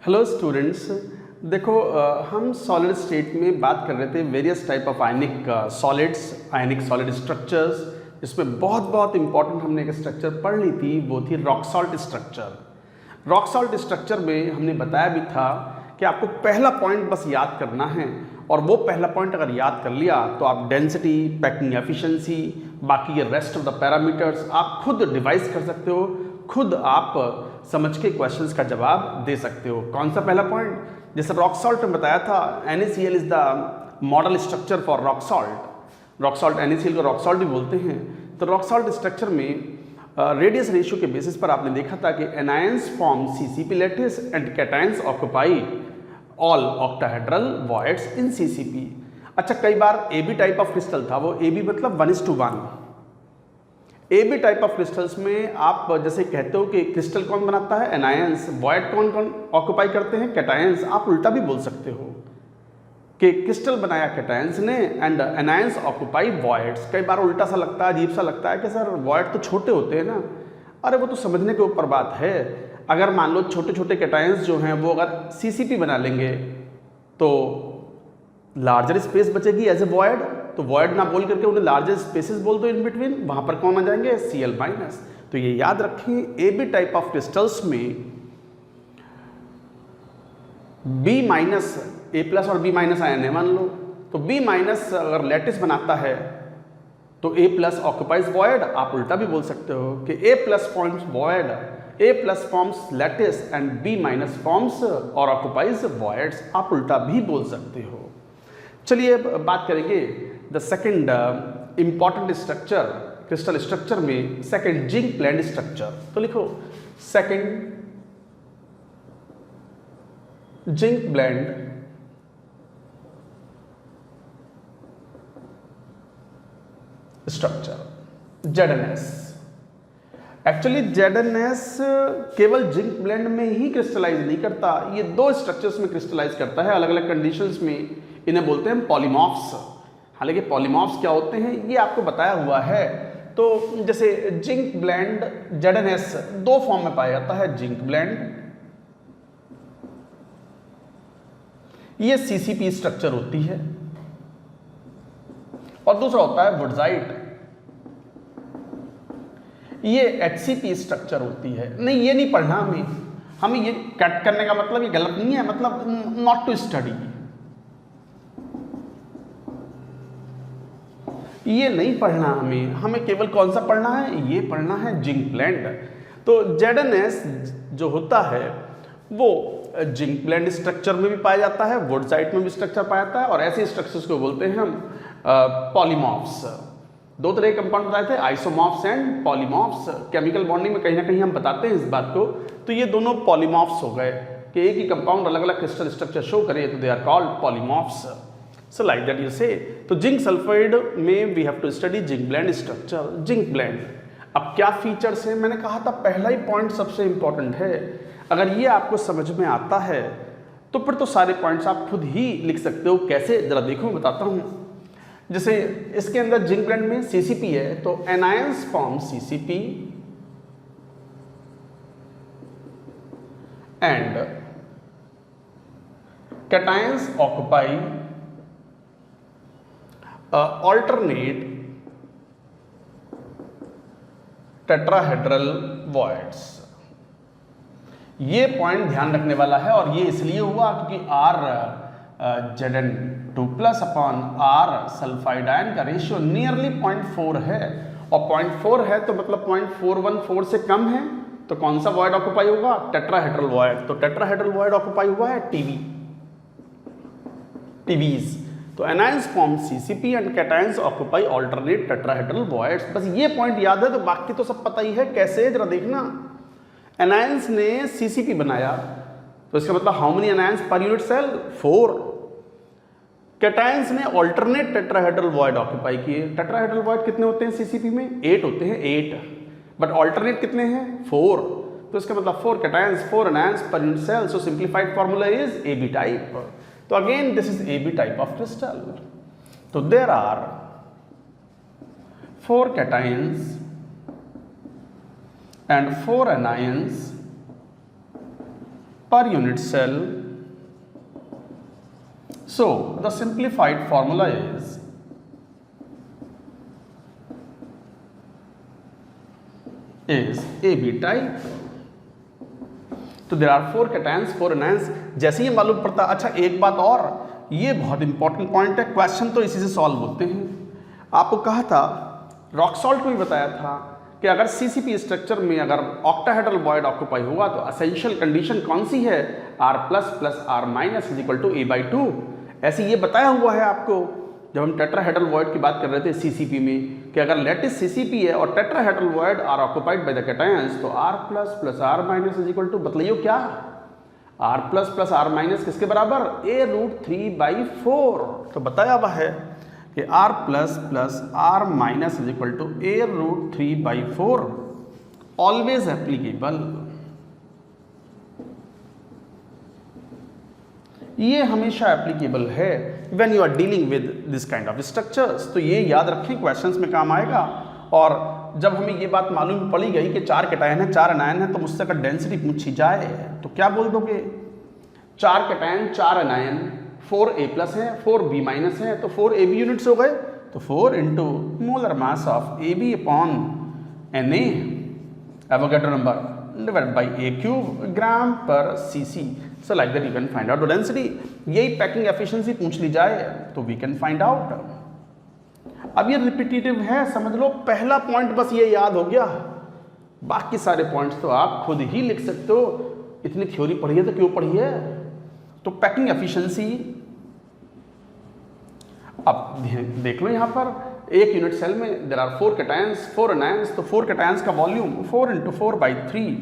Hello students. देखो हम solid state में बात कर रहे थे various type of ionic solids, ionic solid structures. इसमें बहुत इंपॉर्टेंट हमने एक स्ट्रक्चर पढ़ ली थी, वो थी rock salt structure. Rock salt structure में हमने बताया भी था कि आपको पहला पॉइंट बस याद करना है, और वो पहला पॉइंट अगर याद कर लिया तो आप डेंसिटी, पैकिंग एफिशिएंसी, बाकी ये रेस्ट ऑफ द पैरामीटर्स आप खुद डिवाइस कर सकते हो, खुद आप समझ के क्वेश्चंस का जवाब दे सकते हो। कौन सा पहला पॉइंट? जैसे रॉक सॉल्ट में बताया था, NaCl is the model structure for rock salt. Rock salt, NaCl को रॉक सॉल्ट भी बोलते हैं। तो रॉक सॉल्ट स्ट्रक्चर में रेडियस रेशियो के बेसिस पर आपने देखा था कि anions form CCP lattice and cations occupy all octahedral voids in CCP। अच्छा, कई बार AB टाइप ऑफ क्रिस्टल था, वो AB मतलब 1:1। AB टाइप ऑफ क्रिस्टल्स में आप जैसे कहते हो कि क्रिस्टल कौन बनाता है? एनायंस। वॉइड कौन कौन ऑक्यूपाई करते हैं? कैटायंस। आप उल्टा भी बोल सकते हो कि क्रिस्टल बनाया कैटायंस ने एंड एनायंस ऑक्यूपाई वॉइड्स। कई बार उल्टा सा लगता है, अजीब सा लगता है कि सर वॉइड तो छोटे होते हैं ना। अरे वो तो समझने के ऊपर बात है। अगर मान लो छोटे छोटे कैटायंस जो हैं वो अगर CCP बना लेंगे तो लार्जर स्पेस बचेगी एज ए वॉइड। तो वॉइड ना बोल करके उन्हें लार्जर स्पेसेस बोल दो इन बिटवीन, वहां पर कौन आ जाएंगे? Cl-। तो ये याद रखें, AB टाइप ऑफ क्रिस्टल्स में B-, A+ और B- आयन है मान लो। तो B- अगर लैटिस बनाता है तो A+ ऑक्यूपाइज वॉइड। आप उल्टा भी बोल सकते हो कि A+ forms void, A+ forms lattice and B- forms और ऑक्यूपाइज वॉइड्स। आप उल्टा भी बोल सकते हो। चलिए अब बात करेंगे the second important structure crystal structure में, सेकंड जिंक ब्लेंड स्ट्रक्चर। तो लिखो second zinc blende structure, ZnS। Actually ZnS केवल जिंक ब्लेंड में ही क्रिस्टलाइज नहीं करता, ये दो स्ट्रक्चर्स में क्रिस्टलाइज करता है अलग अलग कंडीशंस में। इन्हें बोलते हैं पॉलीमॉर्फ्स। हालांकि पॉलीमॉर्फ्स क्या होते हैं ये आपको बताया हुआ है। तो जैसे जिंक ब्लेंड ZnS दो फॉर्म में पाया जाता है, जिंक ब्लेंड, ये CCP स्ट्रक्चर होती है, और दूसरा होता है वुडजाइट, ये HCP स्ट्रक्चर होती है। नहीं, ये नहीं पढ़ना हमें ये कट करने का मतलब ये गलत नहीं है, मतलब नॉट टू स्टडी, ये नहीं पढ़ना हमें केवल कौन सा पढ़ना है? ये पढ़ना है जिंक ब्लेंड। तो ZnS जो होता है वो जिंक ब्लेंड स्ट्रक्चर में भी पाया जाता है, वुडजाइट में भी स्ट्रक्चर पाया जाता है, और ऐसे स्ट्रक्चर्स को बोलते हैं हम पॉलीमॉर्फ्स। दो तरह के कंपाउंड बताए थे, आइसोमॉर्फ्स एंड पॉलीमॉर्फ्स। केमिकल बॉन्डिंग में कहीं ना कहीं हम बताते हैं इस बात को। तो ये दोनों पॉलीमॉर्फ्स हो गए कि एक ही कंपाउंड अलग अलग क्रिस्टल स्ट्रक्चर शो करे, तो they are called polymorphs. So like that you say। तो जिंक सल्फाइड में we have to study zinc blende structure, zinc blende. अब क्या फीचर्स हैं? मैंने कहा था पहला ही पॉइंट सबसे इंपॉर्टेंट है। अगर ये आपको समझ में आता है तो फिर तो सारे पॉइंट्स आप खुद ही लिख सकते हो। कैसे? जरा देखो, मैं बताता हूं। जैसे इसके अंदर जिंक ब्लेंड में CCP है, तो anions form CCP and cations occupy alternate tetrahedral voids. ये पॉइंट ध्यान रखने वाला है, और ये इसलिए हुआ क्योंकि Zn2+ upon R sulphide ion का रेशियो नियरली 0.4 है, और 0.4 है तो मतलब 0.414 से कम है, तो कौन सा वॉइड ऑक्यूपाई होगा? Tetrahedral void. तो टेट्राहेड्रल वॉइड ऑक्यूपाई हुआ है TVs। तो anions form CCP and cations occupy alternate tetrahedral voids. बस ये पॉइंट याद है तो बाकी तो सब पता ही है। कैसे? जरा देखना, एनायंस ने CCP बनाया तो इसका मतलब how many anions per unit cell? 4। Cations ने अल्टरनेट टेट्राहेड्रल वॉइड ऑक्यूपाई किए। टेट्राहेड्रल वॉइड कितने होते हैं CCP में? 8 होते हैं, 8। बट अल्टरनेट कितने हैं? 4। तो इसका मतलब 4 cations 4 anions per unit cell. So simplified formula is AB type. तो again this is AB type of crystal. So there are 4 cations and 4 anions per unit cell. So the simplified formula is AB type. तो there are 4 cations 4 anions. जैसे ही मालूम पड़ता, अच्छा एक बात और, ये बहुत इंपॉर्टेंट पॉइंट है, क्वेश्चन तो इसी से सॉल्व होते हैं। आपको कहा था, रॉक सॉल्ट में बताया था कि अगर सीसीपी स्ट्रक्चर में अगर ऑक्टाहेड्रल वॉइड ऑक्यूपाई हुआ तो एसेंशियल कंडीशन कौन सी है, R plus R minus is equal to A/2। ऐसे ये बताया हुआ है आपको जब हम टेट्राहेड्रल वॉइड की बात कर रहे थे सीसीपी में, कि अगर लैटिस सीसीपी है और tetrahedral void are occupied by the cations तो R plus R minus is equal to, बतलाइयो क्या, R प्लस R माइनस किसके बराबर, A√3/4। तो बताया हुआ है कि R plus R minus is equal to A√3/4, always applicable. ये हमेशा एप्लीकेबल है when you are dealing with this kind of structures. तो ये याद रखें, क्वेश्चंस में काम आएगा। और जब हमें ये बात मालूम पड़ी गई कि 4 कैटायन है 4 एनायन है, तो मुझसे अगर डेंसिटी पूछी जाए तो क्या बोल दोगे, 4 कैटायन 4 एनायन, 4A+ है 4B- है, तो 4AB यूनिट्स हो गए, तो 4 into molar mass of AB upon Na, Avogadro number divided by A³ ग्राम पर cc। So like that you can find out the density। यही पैकिंग एफिशिएंसी पूछ ली जाए तो we can find out। अब ये रिपीटेटिव है, समझ लो, पहला पॉइंट बस ये याद हो गया, बाकी सारे पॉइंट्स तो आप खुद ही लिख सकते हो। इतनी थ्योरी पढ़ी है तो क्यों पढ़ी है। तो पैकिंग एफिशिएंसी, अब देख लो यहाँ पर एक यूनिट सेल में देयर आर 4 कैटायंस 4 एनायंस, तो 4 कैटायंस का volume 4 into 4/3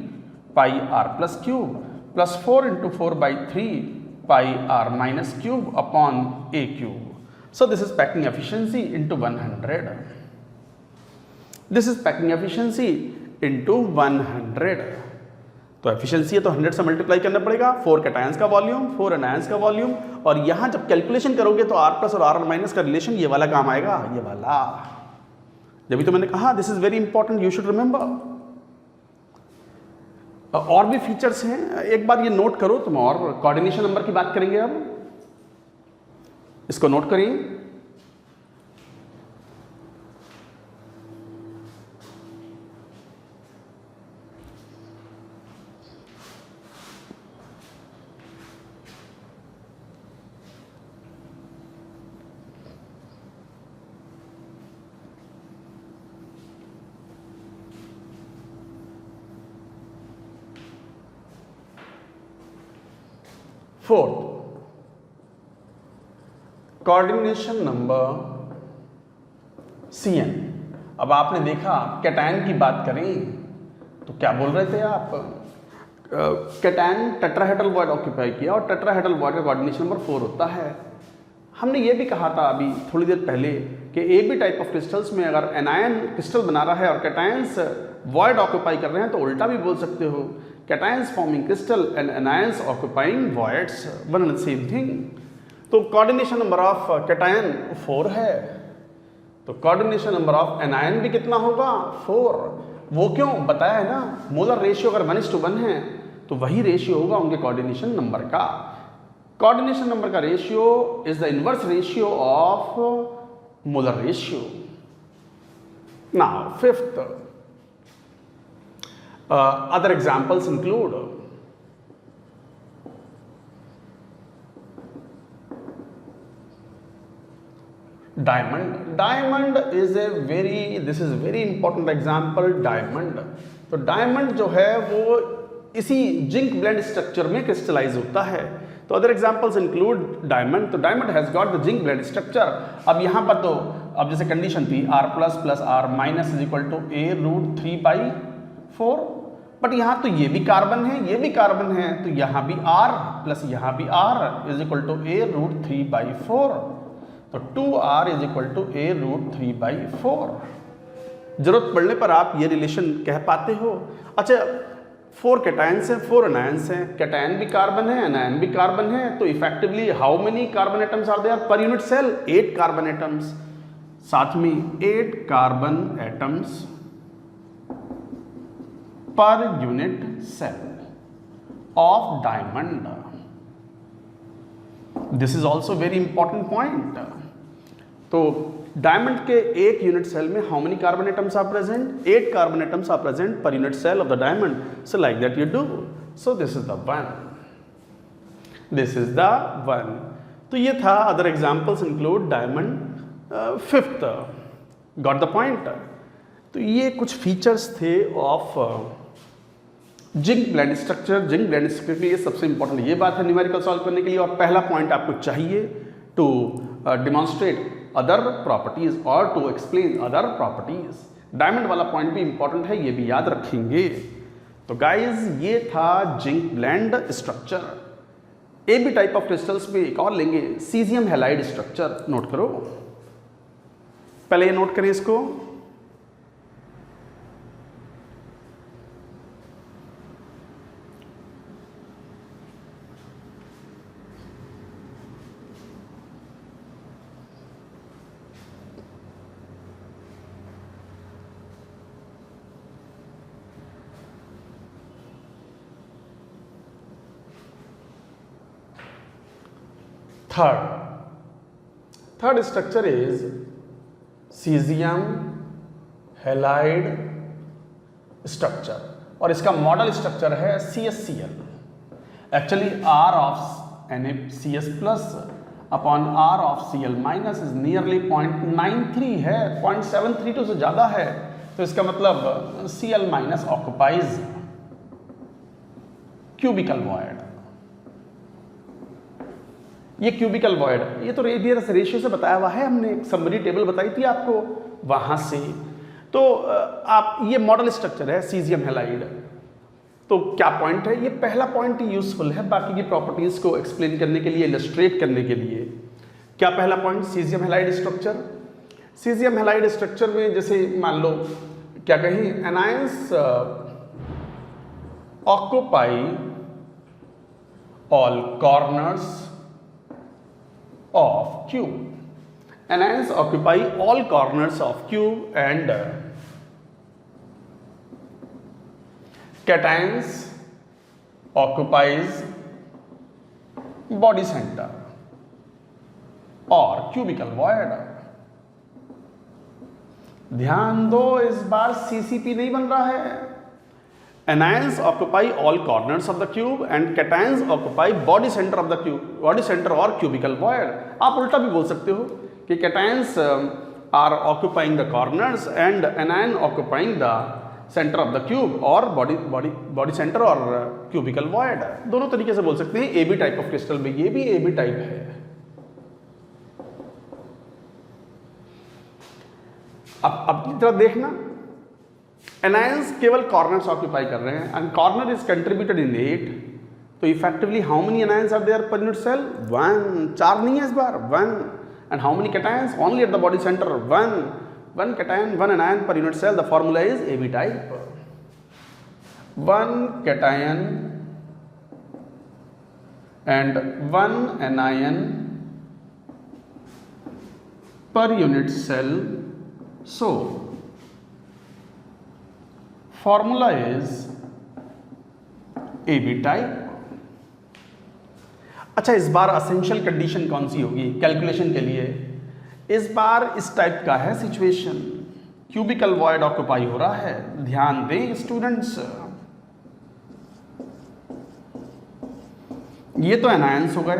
pi R plus cube plus 4 into 4/3 pi R minus cube upon A³। So this is packing efficiency into 100. This is packing efficiency into 100। तो efficiency है तो 100 से multiply करना पड़ेगा, 4 cations का volume 4 anions का volume, और यहाँ जब कैलकुलेशन करोगे तो R प्लस और R माइनस का रिलेशन ये वाला काम आएगा, ये वाला। जब तो मैंने कहा this is very important, you should remember. और भी फीचर्स हैं, एक बार ये नोट करो तुम, और कोऑर्डिनेशन नंबर की बात करेंगे अब, इसको नोट करिए। Fourth, coordination number Cn। अब आपने देखा कैटायन की बात करें तो क्या बोल रहे थे आप, कैटायन टेट्राहेड्रल वॉइड ऑक्यूपाई किया और टेट्राहेड्रल वॉइड का कोऑर्डिनेशन नंबर 4 होता है। हमने ये भी कहा था अभी थोड़ी देर पहले कि AB टाइप ऑफ क्रिस्टल्स में अगर एनायन क्रिस्टल बना रहा है और कैटायंस वॉइड ऑक्यूपाई कर रहे हैं तो उल्टा भी बोल सकते हो, cations forming crystal and anions occupying voids, one and same thing. तो कोऑर्डिनेशन नंबर ऑफ कैटायन 4 है, तो कोऑर्डिनेशन नंबर ऑफ एनायन भी कितना होगा, 4। वो क्यों बताया है ना, मोलर रेशियो अगर 1:1 है तो वही रेशियो होगा उनके कोऑर्डिनेशन नंबर का। कोऑर्डिनेशन नंबर का ratio is the inverse ratio of molar ratio. Now fifth, other examples include diamond is a very important example, diamond। तो डायमंड जो है वो इसी जिंक ब्लेंड स्ट्रक्चर में क्रिस्टलाइज होता है। तो अदर एग्जांपल्स इंक्लूड डायमंड। तो diamond has got the zinc blende structure. अब यहाँ पर तो अब जैसे कंडीशन थी R plus R minus is equal to A√3/4, but यहाँ तो ये भी कार्बन है ये भी कार्बन है, तो यहाँ भी R प्लस यहाँ भी R is equal to A√3/4। तो 2R is equal to A√3/4। जरूरत पड़ने पर आप ये रिलेशन कह पाते हो। अच्छा, 4 कैटायंस हैं 4 एनायंस हैं, कैटायन भी कार्बन है एनायन भी कार्बन है, तो effectively how many carbon atoms are there per unit cell, 8 carbon atoms. साथ में 8 carbon atoms per unit cell. Of diamond. This is also very important point. तो डायमंड के एक यूनिट सेल में how many carbon atoms are present? 8 carbon atoms are present per unit cell of the diamond. So like that you do. So this is the one, this is the one. तो ये था। Other examples include diamond fifth. Got the point? तो ये कुछ features थे of zinc blende structure. Zinc blende structure के लिए सबसे इंपॉर्टेंट ये बात है न्यूमेरिकल सॉल्व करने के लिए। और पहला पॉइंट आपको चाहिए टू डिमॉन्स्ट्रेट अदर प्रॉपर्टीज और to explain other properties. Diamond वाला पॉइंट भी इंपॉर्टेंट है, ये भी याद रखेंगे। तो गाइज ये था zinc blende structure. A B type of crystals में एक और लेंगे, सीजियम हैलाइड स्ट्रक्चर। नोट करो, पहले ये नोट करें इसको। Third structure is cesium halide structure और इसका मॉडल स्ट्रक्चर है CsCl। Actually R of NaCs plus upon R of Cl minus is nearly 0.93 है, 0.732 से ज़्यादा है। तो इसका मतलब Cl minus occupies cubical void. ये क्यूबिकल वॉइड, ये तो रेडियस रेशियो से बताया हुआ है, हमने एक समरी टेबल बताई थी आपको वहां से। तो आप ये मॉडल स्ट्रक्चर है सीजियम हैलाइड। तो क्या पॉइंट है? ये पहला पॉइंट यूजफुल है बाकी की प्रॉपर्टीज को एक्सप्लेन करने के लिए, इलस्ट्रेट करने के लिए। क्या पहला point? Caesium halide structure. Caesium halide structure में जैसे मान लो क्या कहें, anions occupy all corners of cube. Anions occupy all corners of cube and cations occupies body center और cubical void। ध्यान दो, इस बार CCP नहीं बन रहा है। Anions occupy all corners of the cube and cations occupy body center of the cube, body center or cubical void। आप उल्टा भी बोल सकते हो कि cations are occupying the corners and anion occupying the center of the cube or body center or cubical void। दोनों तरीके से बोल सकते हैं। AB टाइप ऑफ क्रिस्टल में ये भी AB टाइप है। अब की तरफ देखना, एनायंस केवल कॉर्नर्स ऑक्यूपाई कर रहे हैं and corner is contributed in 8। तो effectively how many anions are there per unit cell? 1। 4 नहीं है इस बार, 1। And how many cations? Only at the body centre 1 cation 1 anion per unit cell. The formula is AB type. 1 cation and 1 anion per unit cell. So formula is AB type. अच्छा, इस बार essential condition कौन सी होगी calculation के लिए? इस बार इस type का है सिचुएशन, क्यूबिकल वॉइड ऑक्युपाई हो रहा है। ध्यान दें स्टूडेंट्स, ये तो एनायंस हो गए,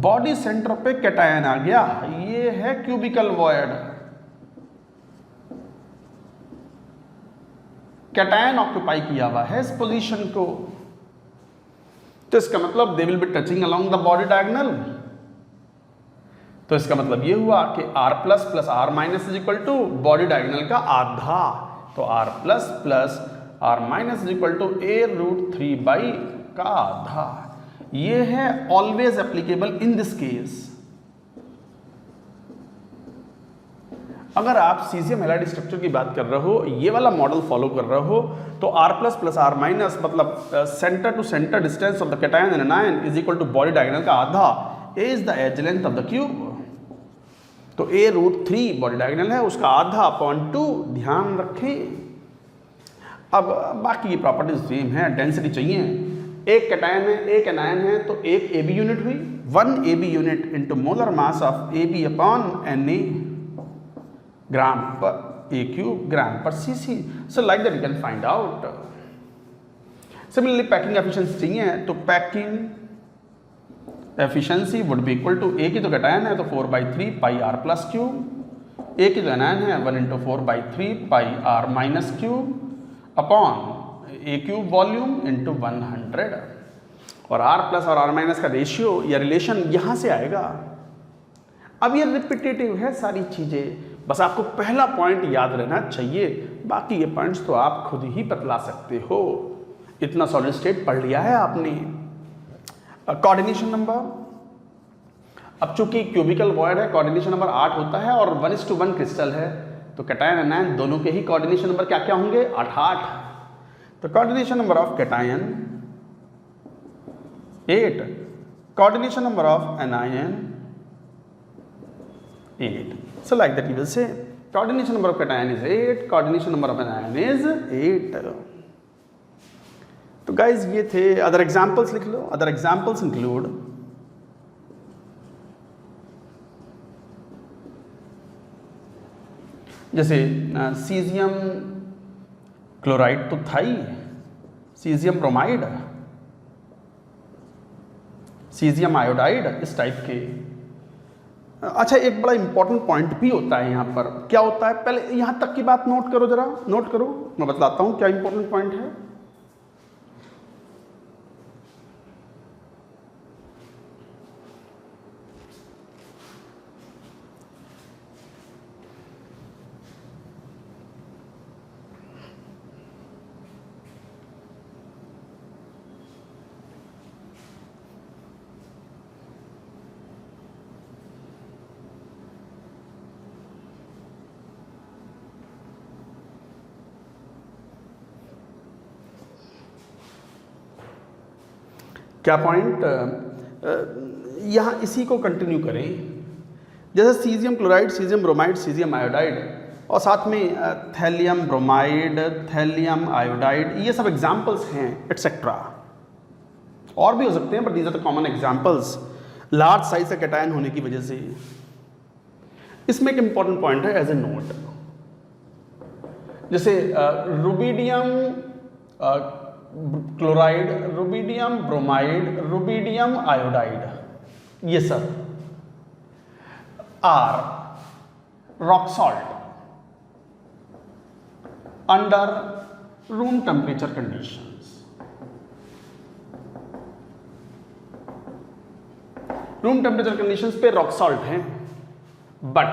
बॉडी सेंटर पे कैटायन आ गया, ये है क्यूबिकल वॉइड। कैटायन ऑक्युपाई किया हुआ है इस पोजीशन को, तो इसका मतलब they will be touching along the body diagonal. तो इसका मतलब ये हुआ कि R plus plus R minus is equal to body diagonal का आधा। तो R plus plus R minus is equal to A√3 by का आधा। ये है always applicable in this case. अगर आप सीजियम हैलाइड स्ट्रक्चर की बात कर रहे हो, ये वाला मॉडल फॉलो कर रहे हो, तो R plus plus R minus मतलब centre to centre distance of the cation and anion is equal to body diagonal का आधा। A is the edge length of the cube. तो A√3 बॉडी डायगोनल है, उसका आधा अपॉन 2। ध्यान रखें। अब बाकी की प्रॉपर्टीज सेम है, डेंसिटी चाहिए, एक कैटायन है एक एनायन है तो एक AB यूनिट हुई, 1 AB unit into molar mass of AB upon Na ग्राम पर AQ ग्राम पर cc. So like that you can find out. Similarly packing efficiency चाहिए तो packing efficiency would be equal to, A की तो कैटायन है तो 4/3 pi r plus cube, A की तो एनायन है 1 into 4/3 pi r minus cube upon A cube volume into 100, और R प्लस और R माइनस का रेशियो या रिलेशन यहाँ से आएगा। अब ये रिपीटेटिव है सारी चीज़ें, बस आपको पहला पॉइंट याद रहना चाहिए, बाकी ये पॉइंट्स तो आप खुद ही बतला सकते हो। इतना सॉलिड स्टेट पढ़ लिया है आपने। कोऑर्डिनेशन नंबर, अब चूंकि क्यूबिकल वॉइड है कोऑर्डिनेशन नंबर 8 होता है और 1:1 क्रिस्टल है, तो कैटायन एनायन दोनों के ही कोऑर्डिनेशन नंबर क्या क्या होंगे, 8। तो coordination number of cation 8, coordination number of anion 8. So like that you will say coordination number of cation is 8, coordination number of anion is 8. तो guys ये थे, अदर एग्जाम्पल्स लिख लो। अदर एग्जाम्पल्स इंक्लूड जैसे caesium chloride तो था ही, caesium bromide, caesium iodide, इस type के। अच्छा एक बड़ा इंपॉर्टेंट पॉइंट भी होता है यहाँ पर, क्या होता है, पहले यहाँ तक की बात नोट करो, जरा नोट करो, मैं बतलाता हूँ क्या इंपॉर्टेंट पॉइंट है। क्या पॉइंट, यहाँ इसी को कंटिन्यू करें, जैसे caesium chloride, caesium bromide, caesium iodide, और साथ में थैलियम ब्रोमाइड, थैलियम आयोडाइड, ये सब एग्जाम्पल्स हैं एटसेट्रा। और भी हो सकते हैं but these are the common examples, large size का कैटायन होने की वजह से। इसमें एक इंपॉर्टेंट पॉइंट है एज ए नोट, जैसे rubidium chloride, rubidium bromide, rubidium iodide, ये सब are rock salt under room temperature conditions. Room temperature conditions पे रॉक सॉल्ट हैं, but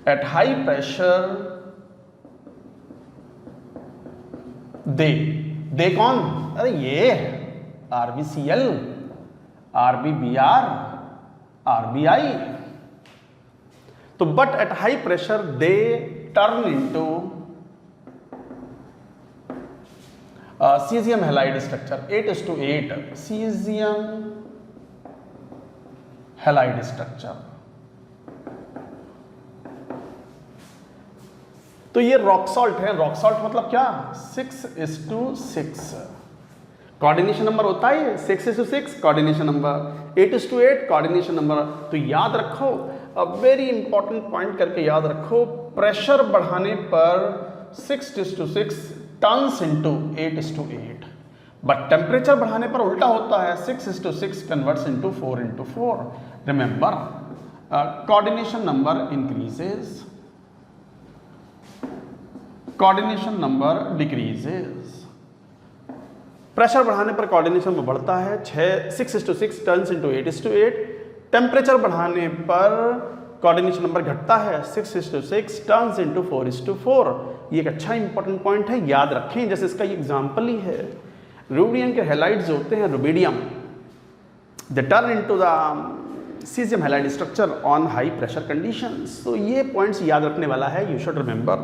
at high pressure they कौन, अरे ये RbCl, RbBr, RbI। तो but at high pressure they turn into caesium halide structure, 8:8 caesium halide structure. तो ये rock salt है, rock salt मतलब क्या, 6:6 कोऑर्डिनेशन नंबर होता है, 6:6 कोऑर्डिनेशन नंबर, 8:8 कोऑर्डिनेशन नंबर। तो याद रखो, वेरी इंपॉर्टेंट पॉइंट करके याद रखो, प्रेशर बढ़ाने पर 6:6 टर्न्स इनटू 8:8, बट टेम्परेचर बढ़ाने पर उल्टा होता है, 6:6 converts into 4:4। Remember, coordination number increases, coordination number decreases. Pressure बढ़ाने पर कोऑर्डिनेशन नंबर बढ़ता है, 6:6 टर्न्स इनटू 8:8। टेम्परेचर बढ़ाने पर कोऑर्डिनेशन नंबर घटता है, 6:6 टर्न्स इनटू 4:4। ये एक अच्छा इंपॉर्टेंट पॉइंट है, याद रखें। जैसे इसका ये एग्जांपल ही है, रुबिडियम के हैलाइड्स जो होते हैं, rubidium, they turn into the caesium halide structure on high pressure conditions. तो ये पॉइंट्स याद रखने वाला है, यू शुड रिमेंबर।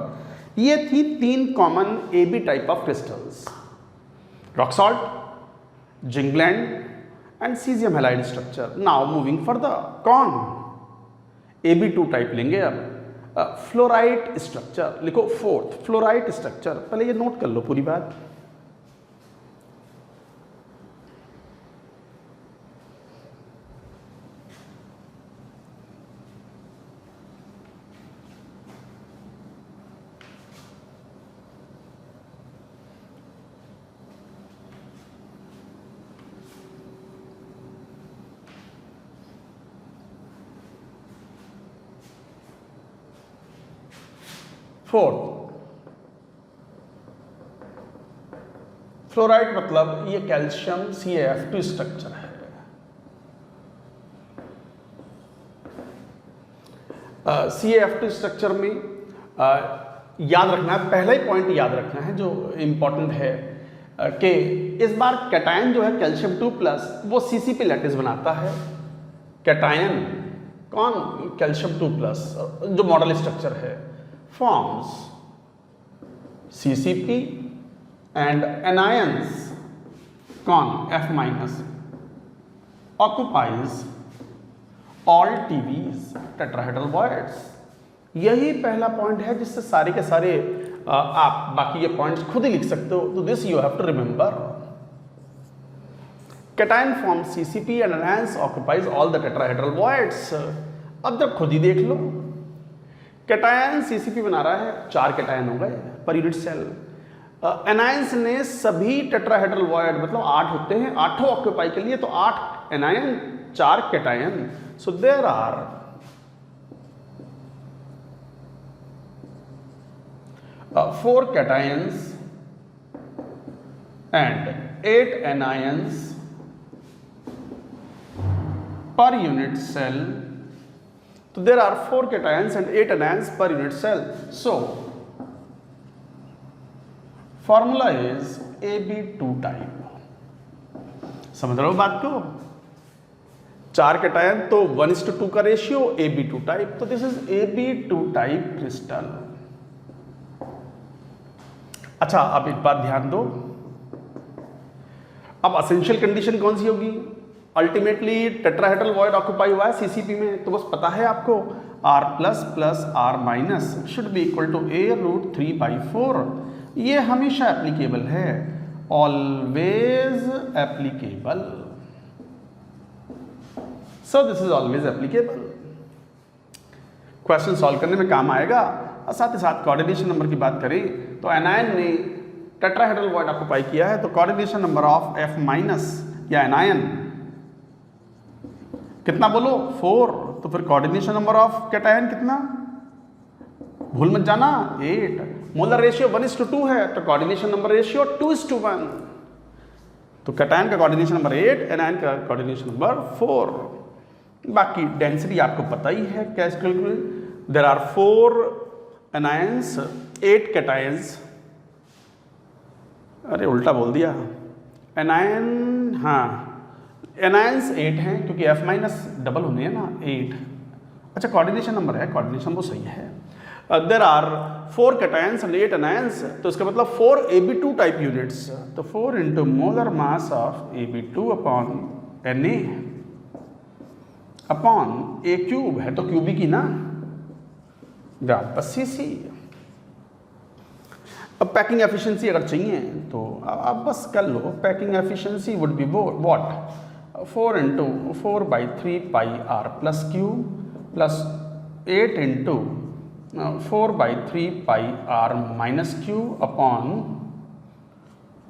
ये थी 3 common AB type of crystals, rock salt, zinc blende and caesium halide structure. Now moving further, कौन AB2 type लेंगे अब, फ्लोराइड स्ट्रक्चर लिखो, फोर्थ फ्लोराइड स्ट्रक्चर, पहले ये नोट कर लो पूरी बात। फोर्थ फ्लोराइड मतलब ये कैल्शियम CaF2 स्ट्रक्चर है। CaF2 स्ट्रक्चर में याद रखना है, पहला ही पॉइंट याद रखना है जो इंपॉर्टेंट है कि इस बार कैटायन जो है कैल्शियम 2+ वो CC पे लैटिस बनाता है। कैटायन कौन? कैल्शियम 2+, जो मॉडल स्ट्रक्चर है, forms CCP and anions con F- occupies all TVs tetrahedral voids। यही पहला पॉइंट है जिससे सारे के सारे आप बाकी ये पॉइंट्स खुद ही लिख सकते हो। तो this you have to remember. Cation forms CCP and anions occupies all the tetrahedral voids। अब जब खुद ही देख लो, कैटायन CCP बना रहा है, 4 कैटायन हो गए पर यूनिट सेल। एनायंस ने सभी टेट्राहेड्रल वॉइड मतलब 8 होते हैं, 8 ऑक्यूपाई के लिए, तो 8 anion 4 cation. So there are 4 cations and 8 anions per unit cell. So there are 4 cations and 8 anions per unit cell. So formula is AB2 type। समझ रहे हो बात को? 4 कैटायन तो 1:2 का रेशियो, AB2 टाइप। तो this is AB2 type crystal. अच्छा, अब एक बात ध्यान दो, अब असेंशियल कंडीशन कौन सी होगी? अल्टीमेटली टेट्राहेड्रल वॉइड ऑक्यूपाई हुआ है CCP में, तो बस पता है आपको R++ R- should be equal to A√3/4। ये हमेशा एप्लीकेबल है, always applicable. So this is always applicable. Question solve करने में काम आएगा। और साथ ही साथ कोऑर्डिनेशन नंबर की बात करें तो एनायन ने टेट्राहेड्रल वॉइड ऑक्यूपाई किया है, तो कोऑर्डिनेशन नंबर ऑफ F- या एनायन कितना बोलो? 4। तो फिर कोऑर्डिनेशन नंबर ऑफ कैटायन कितना? भूल मत जाना, 8। मोलर रेशियो 1:2 है, तो कोऑर्डिनेशन नंबर रेशियो 2:1। तो कैटायन का कोऑर्डिनेशन नंबर 8, एनायन का कोऑर्डिनेशन नंबर 4। बाकी डेंसिटी आपको पता ही है, कैसे calculate. There are 4 anions 8 cations. अरे उल्टा बोल दिया, एनायन, हाँ एनायंस 8 हैं क्योंकि F- डबल होने हैं ना 8। अच्छा, कोऑर्डिनेशन नंबर है, कोऑर्डिनेशन वो सही है। There are 4 cations and 8 anions, तो इसका मतलब 4 AB2 टाइप यूनिट्स। तो 4 into molar mass of AB2 upon Na upon A³ है, तो क्यूबिक ही ना, बस CC। अब पैकिंग एफिशिएंसी अगर चाहिए तो आप बस कर लो, packing efficiency would be what 4 into 4/3 pi R+Q plus 8 into 4/3 pi R-Q upon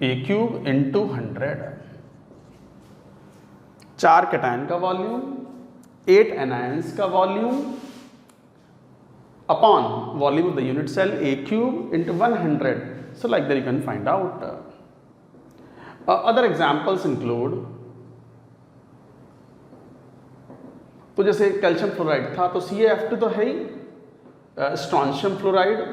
A³ into 100। 4 cation का वॉल्यूम, 8 एनायंस का volume upon volume of the unit cell A³ into 100. So like that you can find out. Other examples include, तो जैसे calcium fluoride था तो CaF2 तो है ही, strontium fluoride,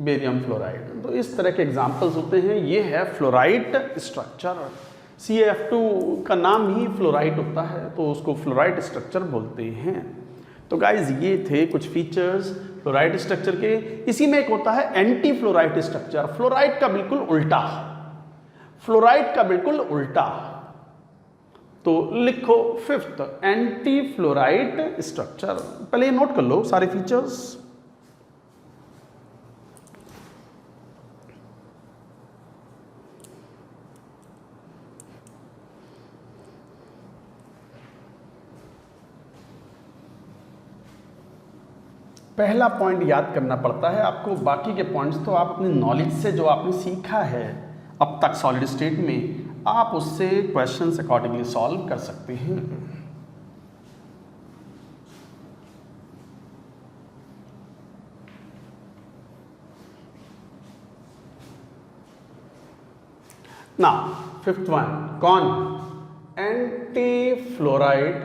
barium fluoride, तो इस तरह के एग्जाम्पल्स होते हैं। ये है फ्लोराइड स्ट्रक्चर। CaF2 का नाम ही फ्लोराइड होता है, तो उसको फ्लोराइड स्ट्रक्चर बोलते हैं। तो गाइज ये थे कुछ फीचर्स फ्लोराइड स्ट्रक्चर के। इसी में एक होता है एंटी फ्लोराइड स्ट्रक्चर, फ्लोराइड का बिल्कुल उल्टा, फ्लोराइड का बिल्कुल उल्टा। तो लिखो 5th एंटी फ्लोराइड स्ट्रक्चर। पहले ये नोट कर लो सारे फीचर्स। पहला पॉइंट याद करना पड़ता है आपको, बाकी के पॉइंट्स तो आप अपनी नॉलेज से जो आपने सीखा है अब तक सॉलिड स्टेट में, आप उससे क्वेश्चंस अकॉर्डिंगली सॉल्व कर सकते हैं। Now, fifth one, कौन? Anti fluoride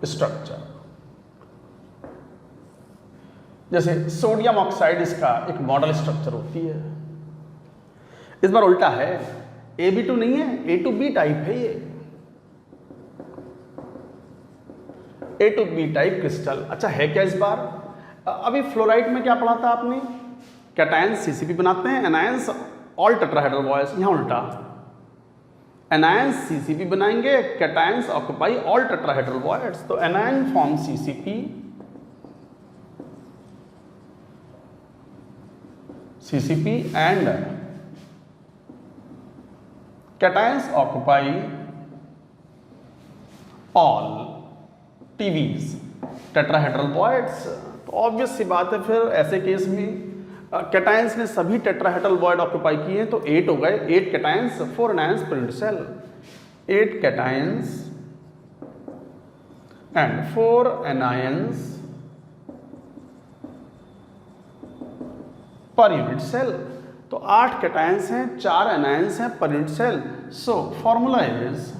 structure. जैसे सोडियम ऑक्साइड, इसका एक मॉडल स्ट्रक्चर होती है। इस बार उल्टा है, Ab2 नहीं है, A2B टाइप है ये, A2B टाइप क्रिस्टल। अच्छा है क्या इस बार? अभी फ्लोराइड में क्या पढ़ा था आपने? कैटायंस CCP बनाते हैं, एनायंस ऑल टेट्राहेड्रल बॉयज। यहां उल्टा, एनायंस CCP बनाएंगे, cations occupy all tetrahedral voids. तो anion form CCP and cations occupy all TVs tetrahedral voids. तो ऑब्वियस सी बात है, फिर ऐसे केस में कैटायंस ने सभी टेट्राहेड्रल बॉयड ऑक्यूपाई किए हैं, तो 8 हो गए, 8 cations 4 anions per unit cell, 8 cations and 4 anions per unit cell. तो 8 कैटायंस हैं, 4 एनायंस हैं per unit cell. So formula is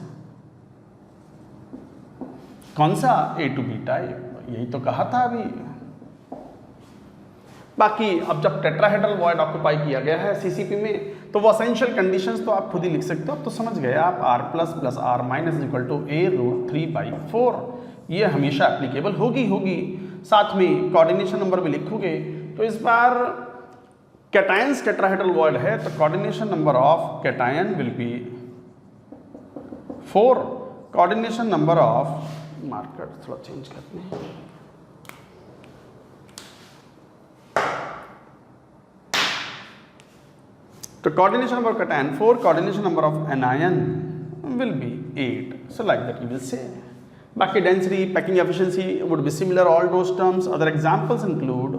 कौन सा? A2B type. यही तो कहा था अभी। बाकी अब जब टेट्राहेड्रल वॉइड ऑक्यूपाई किया गया है CCP में, तो वो असेंशियल कंडीशंस तो आप खुद ही लिख सकते हो, अब तो समझ गए आप। R plus plus R minus equal to A√3/4, ये हमेशा एप्लीकेबल होगी। साथ में कोऑर्डिनेशन नंबर भी लिखोगे। तो इस बार कैटायंस टेट्राहेड्रल वॉइड है, तो coordination number of cation will be 4, coordination number of, marker थोड़ा चेंज करते हैं, तो coordination number of cation 4, coordination number of anion will be 8. So like that you will say. Baki density, packing efficiency would be similar, all those terms. Other examples include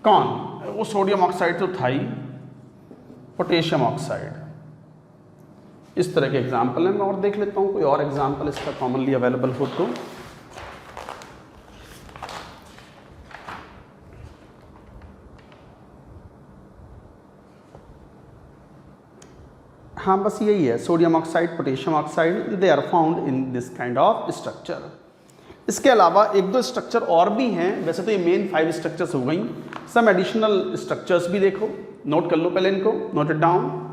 कौन? वो sodium oxide तो था ही, potassium oxide, इस तरह के example हैं। मैं और देख लेता हूँ कोई और एग्जाम्पल इसका कॉमनली अवेलेबल हो तो। हाँ बस यही है, sodium oxide, potassium oxide, they are found in this kind of structure. इसके अलावा 1-2 स्ट्रक्चर और भी हैं। वैसे तो ये मेन 5 स्ट्रक्चर्स हो गई, सम एडिशनल स्ट्रक्चर्स भी देखो, नोट कर लो पहले इनको, note it down.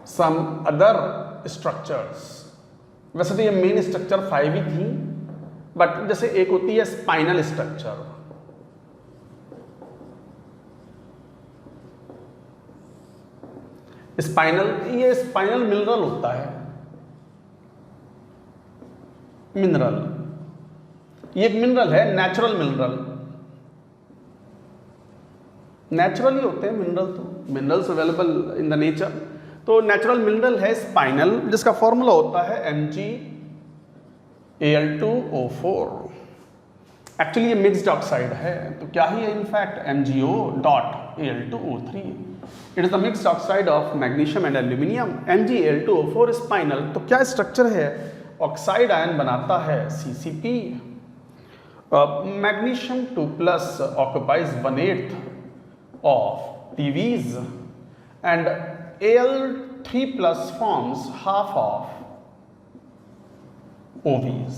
Some other structures, वैसे तो ये मेन स्ट्रक्चर 5 ही थी, बट जैसे एक होती है स्पाइनल स्ट्रक्चर, स्पाइनल, ये स्पाइनल मिनरल होता है, मिनरल, ये एक मिनरल है, नेचुरल मिनरल, नेचुरल ही होते हैं मिनरल, तो minerals available in the nature. तो नेचुरल मिनरल है स्पाइनल, जिसका फॉर्मूला होता है MgAl2O4। एक्चुअली ये मिक्स्ड ऑक्साइड है, तो क्या ही है in fact MgO.Al2O3। It is the mixed oxide of magnesium and aluminium, MgAl2O4 spinal. तो क्या स्ट्रक्चर है? ऑक्साइड आयन बनाता है CCP, magnesium 2+ occupies 1/8 of TVs and Al3+ forms half of OVs।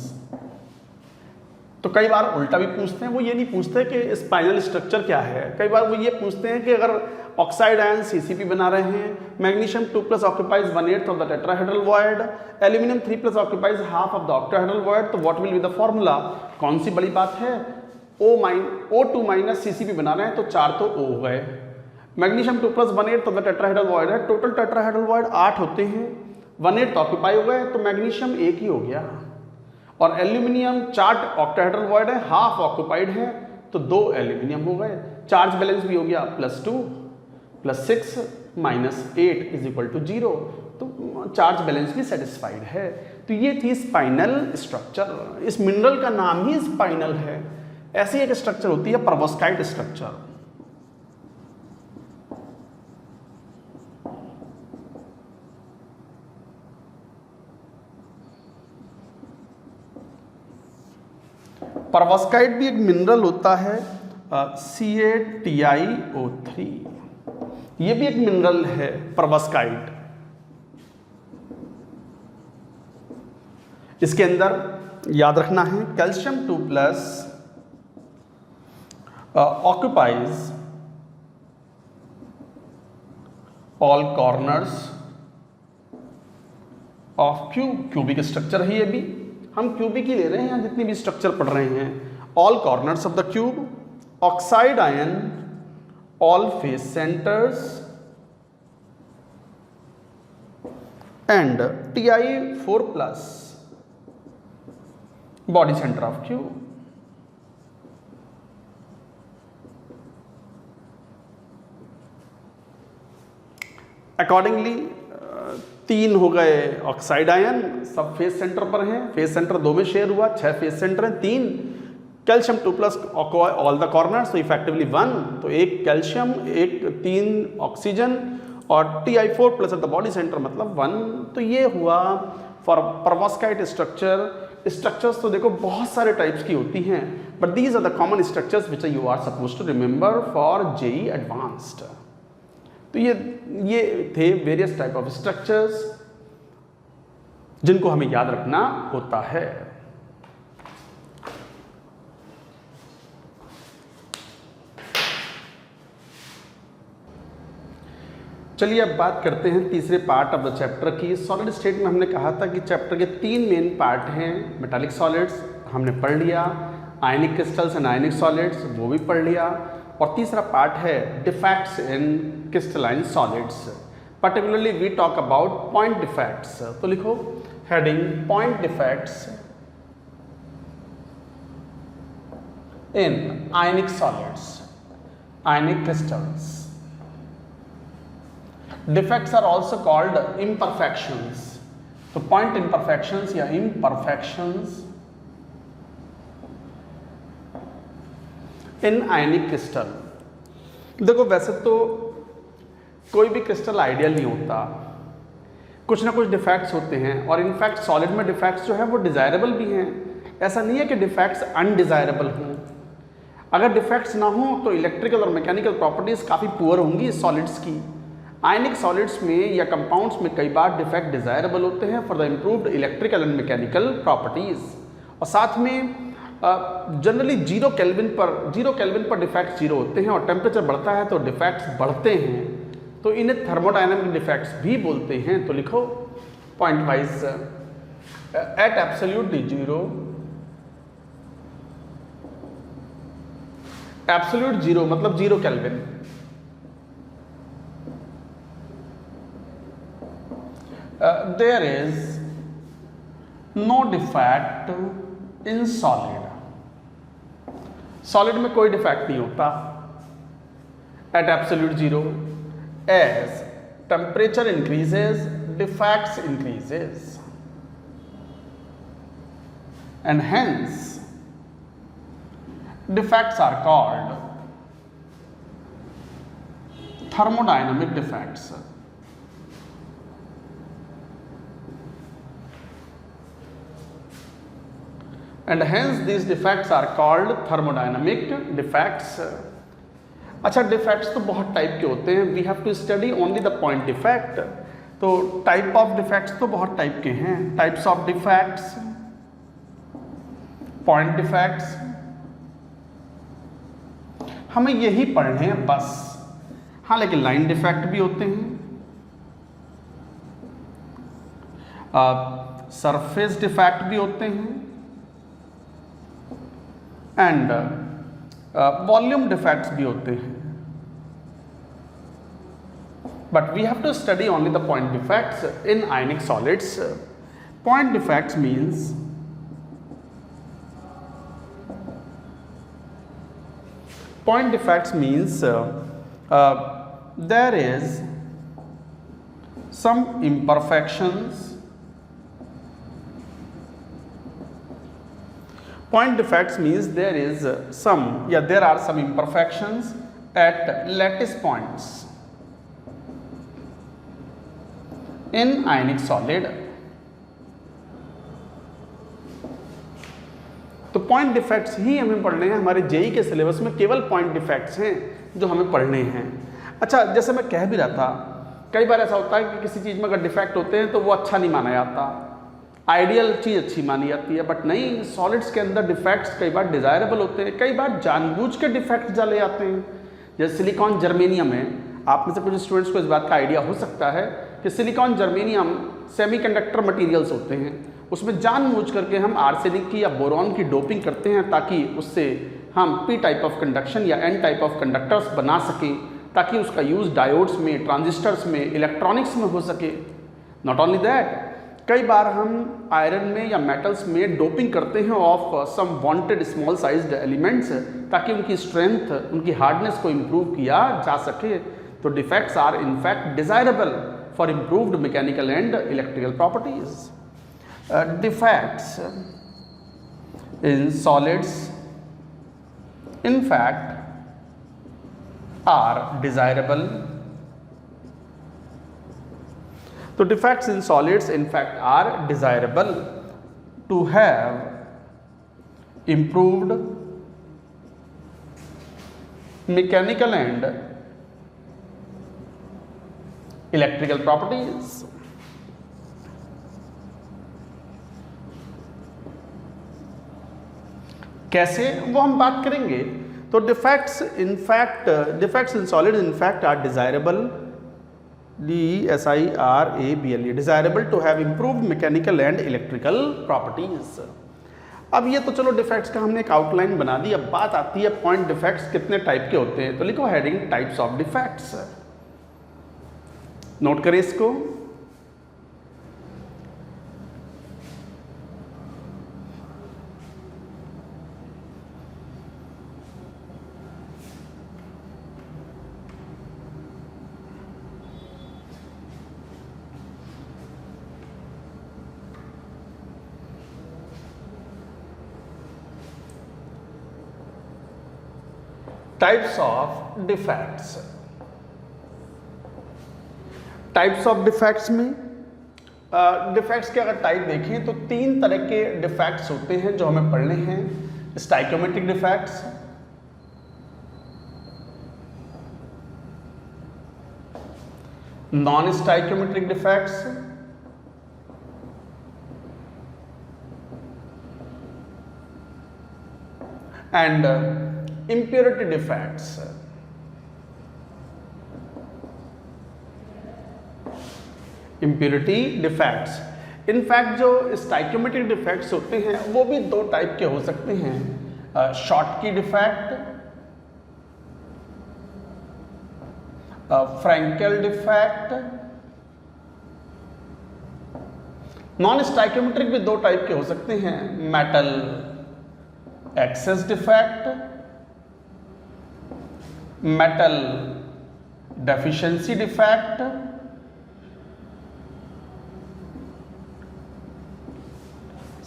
तो कई बार उल्टा भी पूछते हैं, वो ये नहीं पूछते कि स्पाइनल स्ट्रक्चर क्या है, कई बार वो ये पूछते हैं कि अगर ऑक्साइड आयन CCP बना रहे हैं, magnesium 2+ occupies 1/8 of the tetrahedral void, aluminium 3+ occupies half of the octahedral void, तो what will be the formula? कौन सी बड़ी बात है? O2 माइनस CCP बना रहे हैं तो 4 तो O हो गए। मैग्नीशियम 2 प्लस 1 8 तो टेट्राहेड्रल वॉइड है, टोटल टेट्राहेड्रल वॉइड 8 होते हैं, 1 8 तो ऑक्यूपाई हो गए तो मैग्नीशियम एक ही हो गया। और एल्यूमिनियम 4 ऑक्टाहेड्रल वॉइड है, हाफ ऑक्यूपाइड है तो 2 एल्यूमिनियम हो गए। चार्ज बैलेंस भी हो गया +2 + 6 - 8 = 0, तो चार्ज बैलेंस भी सेटिस्फाइड है। तो ये थी स्पाइनल स्ट्रक्चर। इस मिनरल का नाम ही स्पाइनल है। ऐसी एक स्ट्रक्चर होती है प्रोवोस्काइट स्ट्रक्चर। प्रोवोस्काइट भी एक मिनरल होता है, CaTiO3, ये भी एक मिनरल है प्रोवोस्काइट। इसके अंदर याद रखना है calcium 2+ occupies all corners of cubic structure है। ये भी हम क्यूबिक ही ले रहे हैं, यहाँ जितनी भी स्ट्रक्चर पढ़ रहे हैं। All corners of the cube, oxide ion, all face centres and Ti4+ body centre of cube. Accordingly 3 हो गए ऑक्साइड आयन, सब फेस सेंटर पर हैं। फेस सेंटर 2 में शेयर हुआ, 6 फेस सेंटर हैं। 3 कैल्शियम 2+ ऑल द कॉर्नर्स, तो इफेक्टिवली 1, तो 1 कैल्शियम, 3 ऑक्सीजन और Ti4+ eight the body centre मतलब 1। तो ये हुआ फॉर प्रोवोस्काइट स्ट्रक्चर। स्ट्रक्चर्स तो देखो बहुत सारे टाइप्स की होती हैं, but these are the common structures which you are suppose to remember for JEE advanced. तो ये थे वेरियस टाइप ऑफ स्ट्रक्चर्स जिनको हमें याद रखना होता है। चलिए अब बात करते हैं तीसरे पार्ट ऑफ द चैप्टर की। सॉलिड स्टेट में हमने कहा था कि चैप्टर के 3 मेन पार्ट हैं। मेटालिक सॉलिड्स हमने पढ़ लिया, ionic crystals and ionic solids वो भी पढ़ लिया, और तीसरा पार्ट है defects in crystalline solids. Particularly we talk about point defects. तो लिखो heading point defects in ionic solids, ionic crystals. Defects are also called imperfections। तो पॉइंट imperfections या imperfections इन आयनिक क्रिस्टल। देखो वैसे तो कोई भी क्रिस्टल आइडियल नहीं होता, कुछ ना कुछ डिफेक्ट्स होते हैं, और इनफैक्ट सॉलिड में डिफेक्ट्स जो है वो डिजायरेबल भी हैं। ऐसा नहीं है कि डिफेक्ट्स अनडिजायरेबल हों। अगर डिफेक्ट्स ना हो तो इलेक्ट्रिकल और मैकेनिकल प्रॉपर्टीज काफ़ी पुअर होंगी सॉलिड्स की। आयनिक सॉलिड्स में या कंपाउंड्स में कई बार डिफेक्ट डिजायरेबल होते हैं for the improved electrical and mechanical properties, और साथ में जनरली 0 केल्विन पर डिफेक्ट्स 0 होते हैं, और टेम्परेचर बढ़ता है तो डिफेक्ट्स बढ़ते हैं, तो इन्हें थर्मोडायनामिक डिफेक्ट्स भी बोलते हैं। तो लिखो point wise at absolutely 0, absolute 0 मतलब 0 kelvin, there is no defect in solid। Solid में कोई डिफेक्ट नहीं होता at absolute 0। As temperature increases defects increases, and hence defects are called thermodynamic defects. and hence these defects are called thermodynamic defects। अच्छा, defects तो बहुत type के होते हैं, we have to study only the point defect. तो type of defects तो बहुत type के हैं, types of defects, point defects, हमें यही पढ़ने हैं बस। हाँ, लेकिन लाइन डिफेक्ट भी होते हैं, सरफेस डिफेक्ट भी होते हैं, एंड वॉल्यूम डिफेक्ट्स भी होते हैं, but we have to study only the point defects in ionic solids. Point defects means there is some imperfections. Point defects means there are some imperfections at lattice points in ionic solid. तो point defects ही हमें पढ़ने हैं. हमारे JEE के syllabus में केवल point defects हैं जो हमें पढ़ने हैं. अच्छा, जैसे मैं कह भी रहा था, कई बार ऐसा होता है कि किसी चीज़ में अगर डिफेक्ट होते हैं तो वो अच्छा नहीं माना जाता, आइडियल चीज़ अच्छी मानी जाती है, बट नहीं, सॉलिड्स के अंदर डिफेक्ट्स कई बार डिज़ायरेबल होते हैं, कई बार जानबूझ के डिफेक्ट्स डाले जाते हैं. जैसे सिलिकॉन जर्मेनियम है, आप में से कुछ स्टूडेंट्स को इस बात का आइडिया हो सकता है कि सिलिकॉन जर्मेनियम सेमीकंडक्टर मटेरियल्स होते हैं, उसमें जानबूझ करके हम आर्सेनिक की या बोरॉन की डोपिंग करते हैं ताकि उससे हम पी टाइप ऑफ कंडक्शन या एन टाइप ऑफ कंडक्टर्स बना सकें, ताकि उसका यूज़ डायोड्स में, ट्रांजिस्टर्स में, इलेक्ट्रॉनिक्स में हो सके. नॉट ओनली दैट, कई बार हम आयरन में या मेटल्स में डोपिंग करते हैं of some wanted small sized elements, ताकि उनकी स्ट्रेंथ, उनकी हार्डनेस को इम्प्रूव किया जा सके. तो defects are in fact desirable for improved mechanical and electrical properties. Defects in solids in fact are desirable. So defects in solids in fact are desirable to have improved mechanical and electrical properties. कैसे, वो हम बात करेंगे. तो defects in solid in fact are desirable, DESIRABLE, desirable to have improved mechanical and electrical properties. अब ये तो चलो डिफेक्ट्स का हमने एक आउटलाइन बना दी. अब बात आती है पॉइंट डिफेक्ट्स कितने टाइप के होते हैं. तो लिखो heading types of defects, note करें इसको. Types of defects. Types of defects में डिफेक्ट्स के अगर टाइप देखें तो 3 तरह के डिफेक्ट्स होते हैं जो हमें पढ़ने हैं. Stoichiometric defects, non stoichiometric defects and impurity defects. impurity defects, in fact जो स्टाइकोमेट्रिक डिफेक्ट्स होते हैं वो भी 2 टाइप के हो सकते हैं. Schottky defect, Frenkel defect. Non stoichiometric भी 2 टाइप के हो सकते हैं, metal excess defect, metal deficiency defect,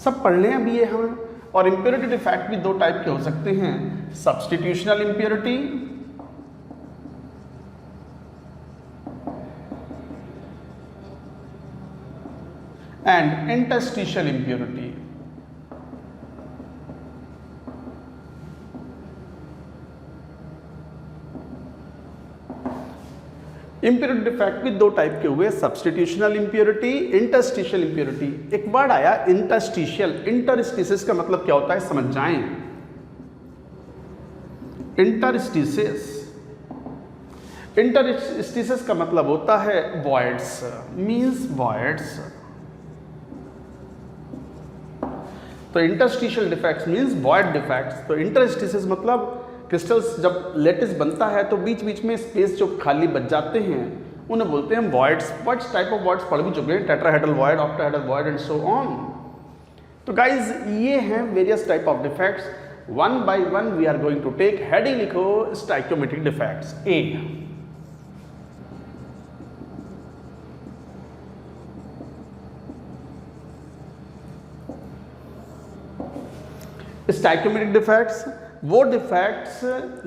सब पढ़ लें अभी ये हम. और इम्प्योरिटी डिफेक्ट भी 2 टाइप के हो सकते हैं, substitutional impurity and interstitial impurity. Impurity defect भी 2 टाइप के हुए, सब्स्टिट्यूशनल इम्प्योरिटी, इंटरस्टिशियल इम्प्योरिटी. एक वर्ड आया इंटरस्टिशियल, इंटरस्टिशियस का मतलब क्या होता है समझ जाएं. इंटरस्टिशियस का मतलब होता है वॉइड्स, मींस वॉइड्स. तो interstitial defects means void defects. तो इंटरस्टिशियस मतलब क्रिस्टल्स जब लेटिस बनता है तो बीच बीच में स्पेस जो खाली बच जाते हैं उन्हें बोलते हैं voids. Voids type of voids पढ़ भी चुके हैं, tetrahedral void, octahedral void and so on. तो गाइज ये हैं various type of defects. One by one we are going to take. Heading लिखो stoichiometric defects. A, stoichiometric defects वो defects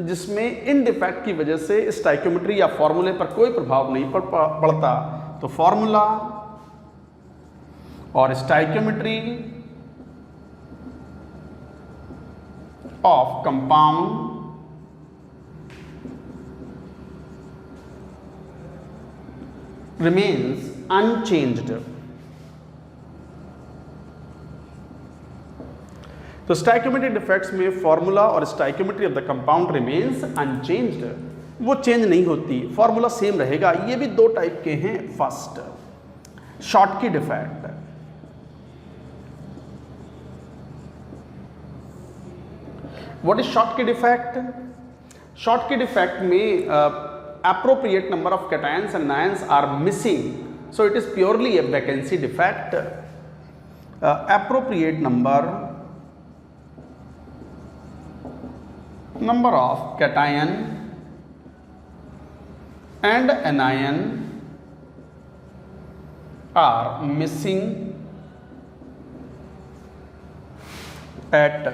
जिसमें इन डिफेक्ट की वजह से स्टाइक्योमेट्री या फॉर्मूले पर कोई प्रभाव नहीं पड़ता। तो फॉर्मूला और stoichiometry of compound remains unchanged. तो स्टाइक्योमेट्रिक डिफेक्ट्स में फॉर्मूला और stoichiometry of the compound remains unchanged, वो चेंज नहीं होती, फॉर्मूला सेम रहेगा। ये भी दो टाइप के हैं। First, Schottky defect. What is Schottky defect? Schottky defect में appropriate number of cations and anions are missing, so it is purely a vacancy defect. Appropriate number of cation and anion are missing at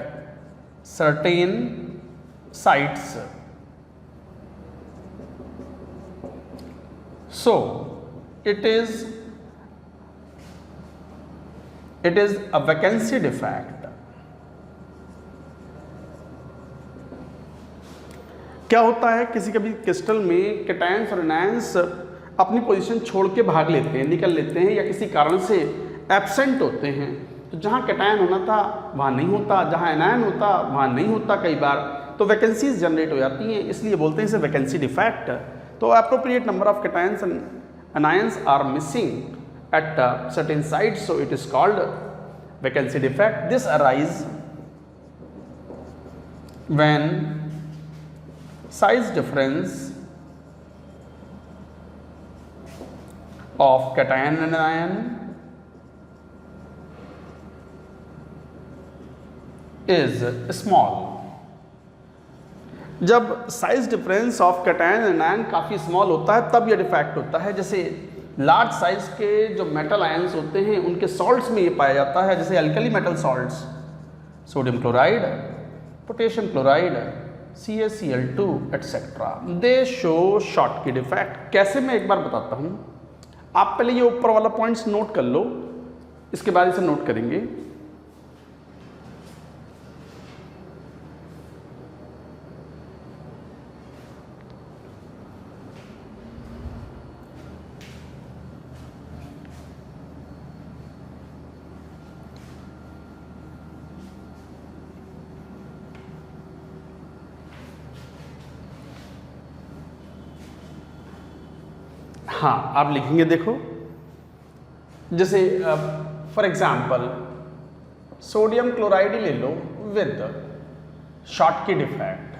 certain sites. So it is a vacancy defect. क्या होता है, किसी कभी crystal में cations और anions अपनी position छोड़ के भाग लेते हैं, निकल लेते हैं, या किसी कारण से एब्सेंट होते हैं। तो जहाँ कैटायन होना था वहाँ नहीं होता, जहाँ एनायन होता वहाँ नहीं होता कई बार, तो वैकेंसीज जनरेट हो जाती हैं, इसलिए बोलते हैं इसे वैकेंसी डिफेक्ट। तो appropriate number of cations and anions are missing at certain sites, so it is called vacancy defect. This arises when size difference of cation and anion is small. जब size difference of cation and ion काफ़ी small होता है तब यह defect होता है। जैसे large size के जो मेटल आयंस होते हैं उनके सॉल्ट्स में ये पाया जाता है, जैसे alkali metal salts, sodium chloride, potassium chloride, CaCl2 etcetera, दे शो शॉर्टकी डिफेक्ट। कैसे, मैं एक बार बताता हूँ। आप पहले ये ऊपर वाला पॉइंट्स नोट कर लो, इसके बाद इसे नोट करेंगे। हाँ, आप लिखेंगे, देखो, जैसे फॉर एग्जाम्पल सोडियम क्लोराइड ले लो with Schottky defect.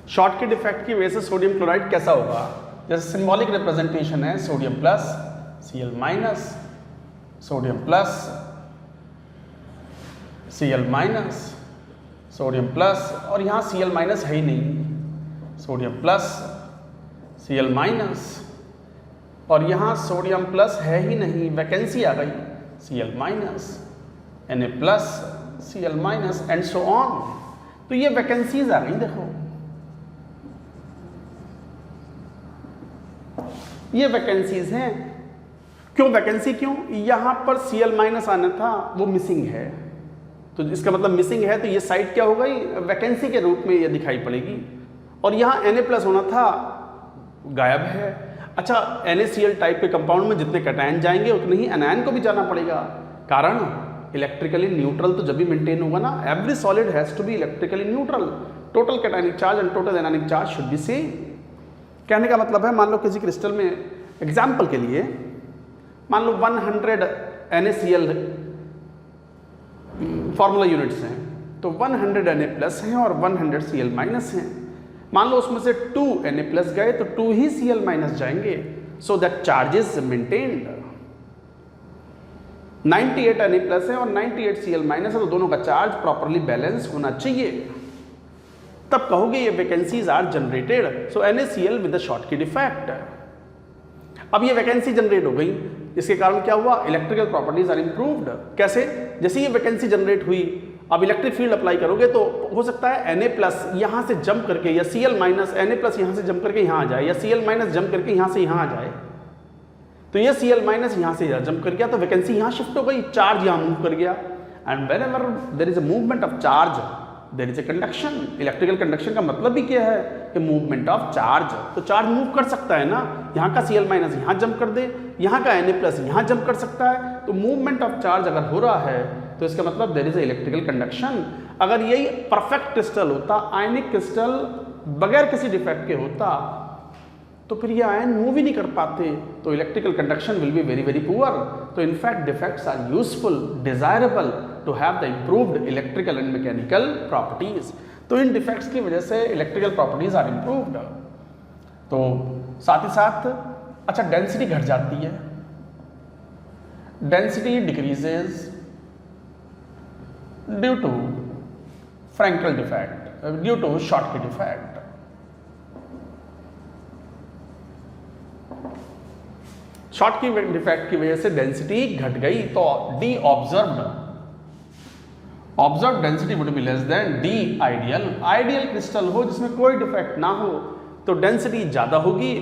Schottky defect की वजह से सोडियम क्लोराइड कैसा होगा, जैसे सिंबॉलिक रिप्रेजेंटेशन है sodium plus Cl minus, sodium plus Cl minus, sodium plus, और यहाँ Cl माइनस है ही नहीं, सोडियम प्लस Cl माइनस, और यहाँ सोडियम प्लस है ही नहीं, वैकेंसी आ गई, Cl minus, Na plus, Cl minus and so on. तो ये वैकेंसीज आ गई। देखो ये वैकेंसीज हैं। क्यों वैकेंसी, क्यों? यहाँ पर Cl माइनस आना था, वो मिसिंग है, तो इसका मतलब मिसिंग है, तो ये साइड क्या हो गई, वैकेंसी के रूप में ये दिखाई पड़ेगी। और यहाँ Na प्लस होना था, गायब है। अच्छा, NaCl टाइप के कंपाउंड में जितने कैटायन जाएंगे उतने ही एनायन को भी जाना पड़ेगा। कारण इलेक्ट्रिकली न्यूट्रल तो जब भी मेंटेन होगा ना, every solid has to be electrically neutral, total cationic charge and total anionic charge should be same. कहने का मतलब है, मान लो किसी क्रिस्टल में, एग्जाम्पल के लिए मान लो 100 NaCl फॉर्मूला यूनिट्स हैं, तो 100 Na प्लस हैं और 100 Cl माइनस हैं। मान लो उसमें से 2 Na प्लस गए तो 2 ही Cl माइनस जाएंगे, so that charge is maintained. 98 Na plus है और 98 Cl माइनस है, तो दोनों का चार्ज प्रॉपरली बैलेंस होना चाहिए, तब कहोगे ये vacancies are generated. So NaCl with the Schottky defect. अब ये वैकेंसी जनरेट हो गई, इसके कारण क्या हुआ, इलेक्ट्रिकल प्रॉपर्टीज आर इंप्रूव्ड। कैसे, जैसे ये वैकेंसी जनरेट हुई, अब इलेक्ट्रिक फील्ड अप्लाई करोगे तो हो सकता है Na प्लस यहाँ से जंप करके, या Cl माइनस Na प्लस यहाँ से जंप करके यहाँ आ जाए, या Cl माइनस जंप करके यहाँ से यहाँ आ जाए। तो ये Cl माइनस यहाँ से जंप कर गया तो वैकेंसी यहाँ शिफ्ट हो गई, चार्ज यहाँ मूव कर गया। And when ever there is a movement of charge there is a conduction. Electrical conduction का मतलब भी क्या है कि मूवमेंट ऑफ चार्ज। तो चार्ज मूव कर सकता है ना, यहाँ का Cl माइनस यहाँ जंप कर दे, यहाँ का Na प्लस यहाँ जंप कर सकता है। तो मूवमेंट ऑफ चार्ज अगर हो रहा है तो इसका मतलब there is a electrical conduction. अगर यही परफेक्ट क्रिस्टल होता, आयनिक क्रिस्टल बगैर किसी डिफेक्ट के होता, तो फिर ये आयन मूव ही नहीं कर पाते, तो electrical conduction will be very very poor. तो in fact defects are useful, desirable to have the improved electrical and mechanical properties. तो इन डिफेक्ट्स की वजह से इलेक्ट्रिकल प्रॉपर्टीज आर इम्प्रूव्ड। तो साथ ही साथ अच्छा डेंसिटी घट जाती है, density decreases due to Frenkel defect, due to Schottky defect. Schottky defect की वजह से डेंसिटी घट गई, तो d observed density would be less than d ideal. Ideal crystal हो जिसमें कोई डिफेक्ट ना हो तो डेंसिटी ज़्यादा होगी,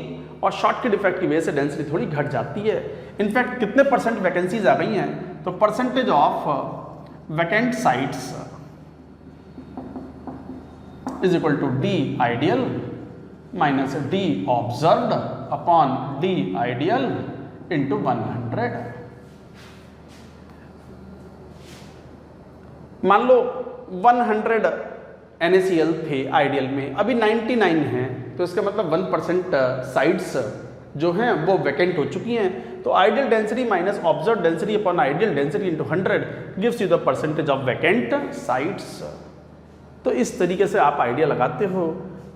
और शॉर्टकी डिफेक्ट की वजह से डेंसिटी थोड़ी घट जाती है। इनफैक्ट कितने परसेंट वैकेंसीज आ गई हैं, तो percentage of vacant sites is equal to d ideal minus d observed upon d ideal into 100। मान लो 100 NaCl थे आइडियल में, अभी 99 हैं, तो इसका मतलब 1% साइड्स जो हैं वो वैकेंट हो चुकी हैं। तो ideal density minus observe density upon ideal density into 100 gives you the percentage of vacant sites. तो इस तरीके से आप आइडिया लगाते हो।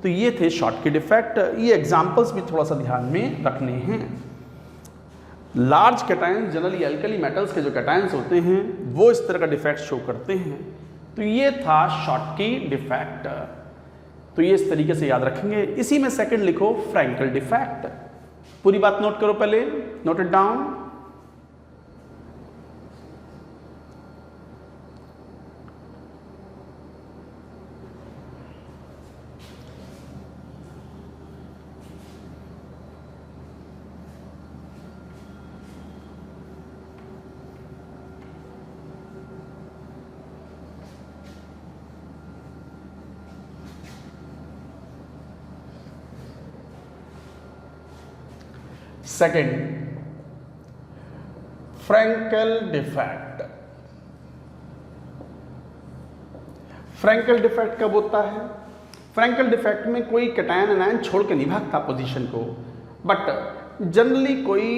तो ये थे शॉर्टकी डिफेक्ट। ये एग्जाम्पल्स भी थोड़ा सा ध्यान में रखने हैं। Large cations generally alkali metals के जो कैटायंस होते हैं वो इस तरह का डिफेक्ट शो करते हैं। तो ये था शॉर्टकी डिफेक्ट। तो ये इस तरीके से याद रखेंगे। इसी में सेकंड लिखो फ्रैंकल डिफेक्ट। पूरी बात नोट करो, पहले note it down. Second, Frenkel defect. Frenkel defect कब होता है? फ्रैंकल डिफेक्ट में कोई कैटायन एनायन छोड़ के नहीं भागता पोजीशन को, बट जनरली कोई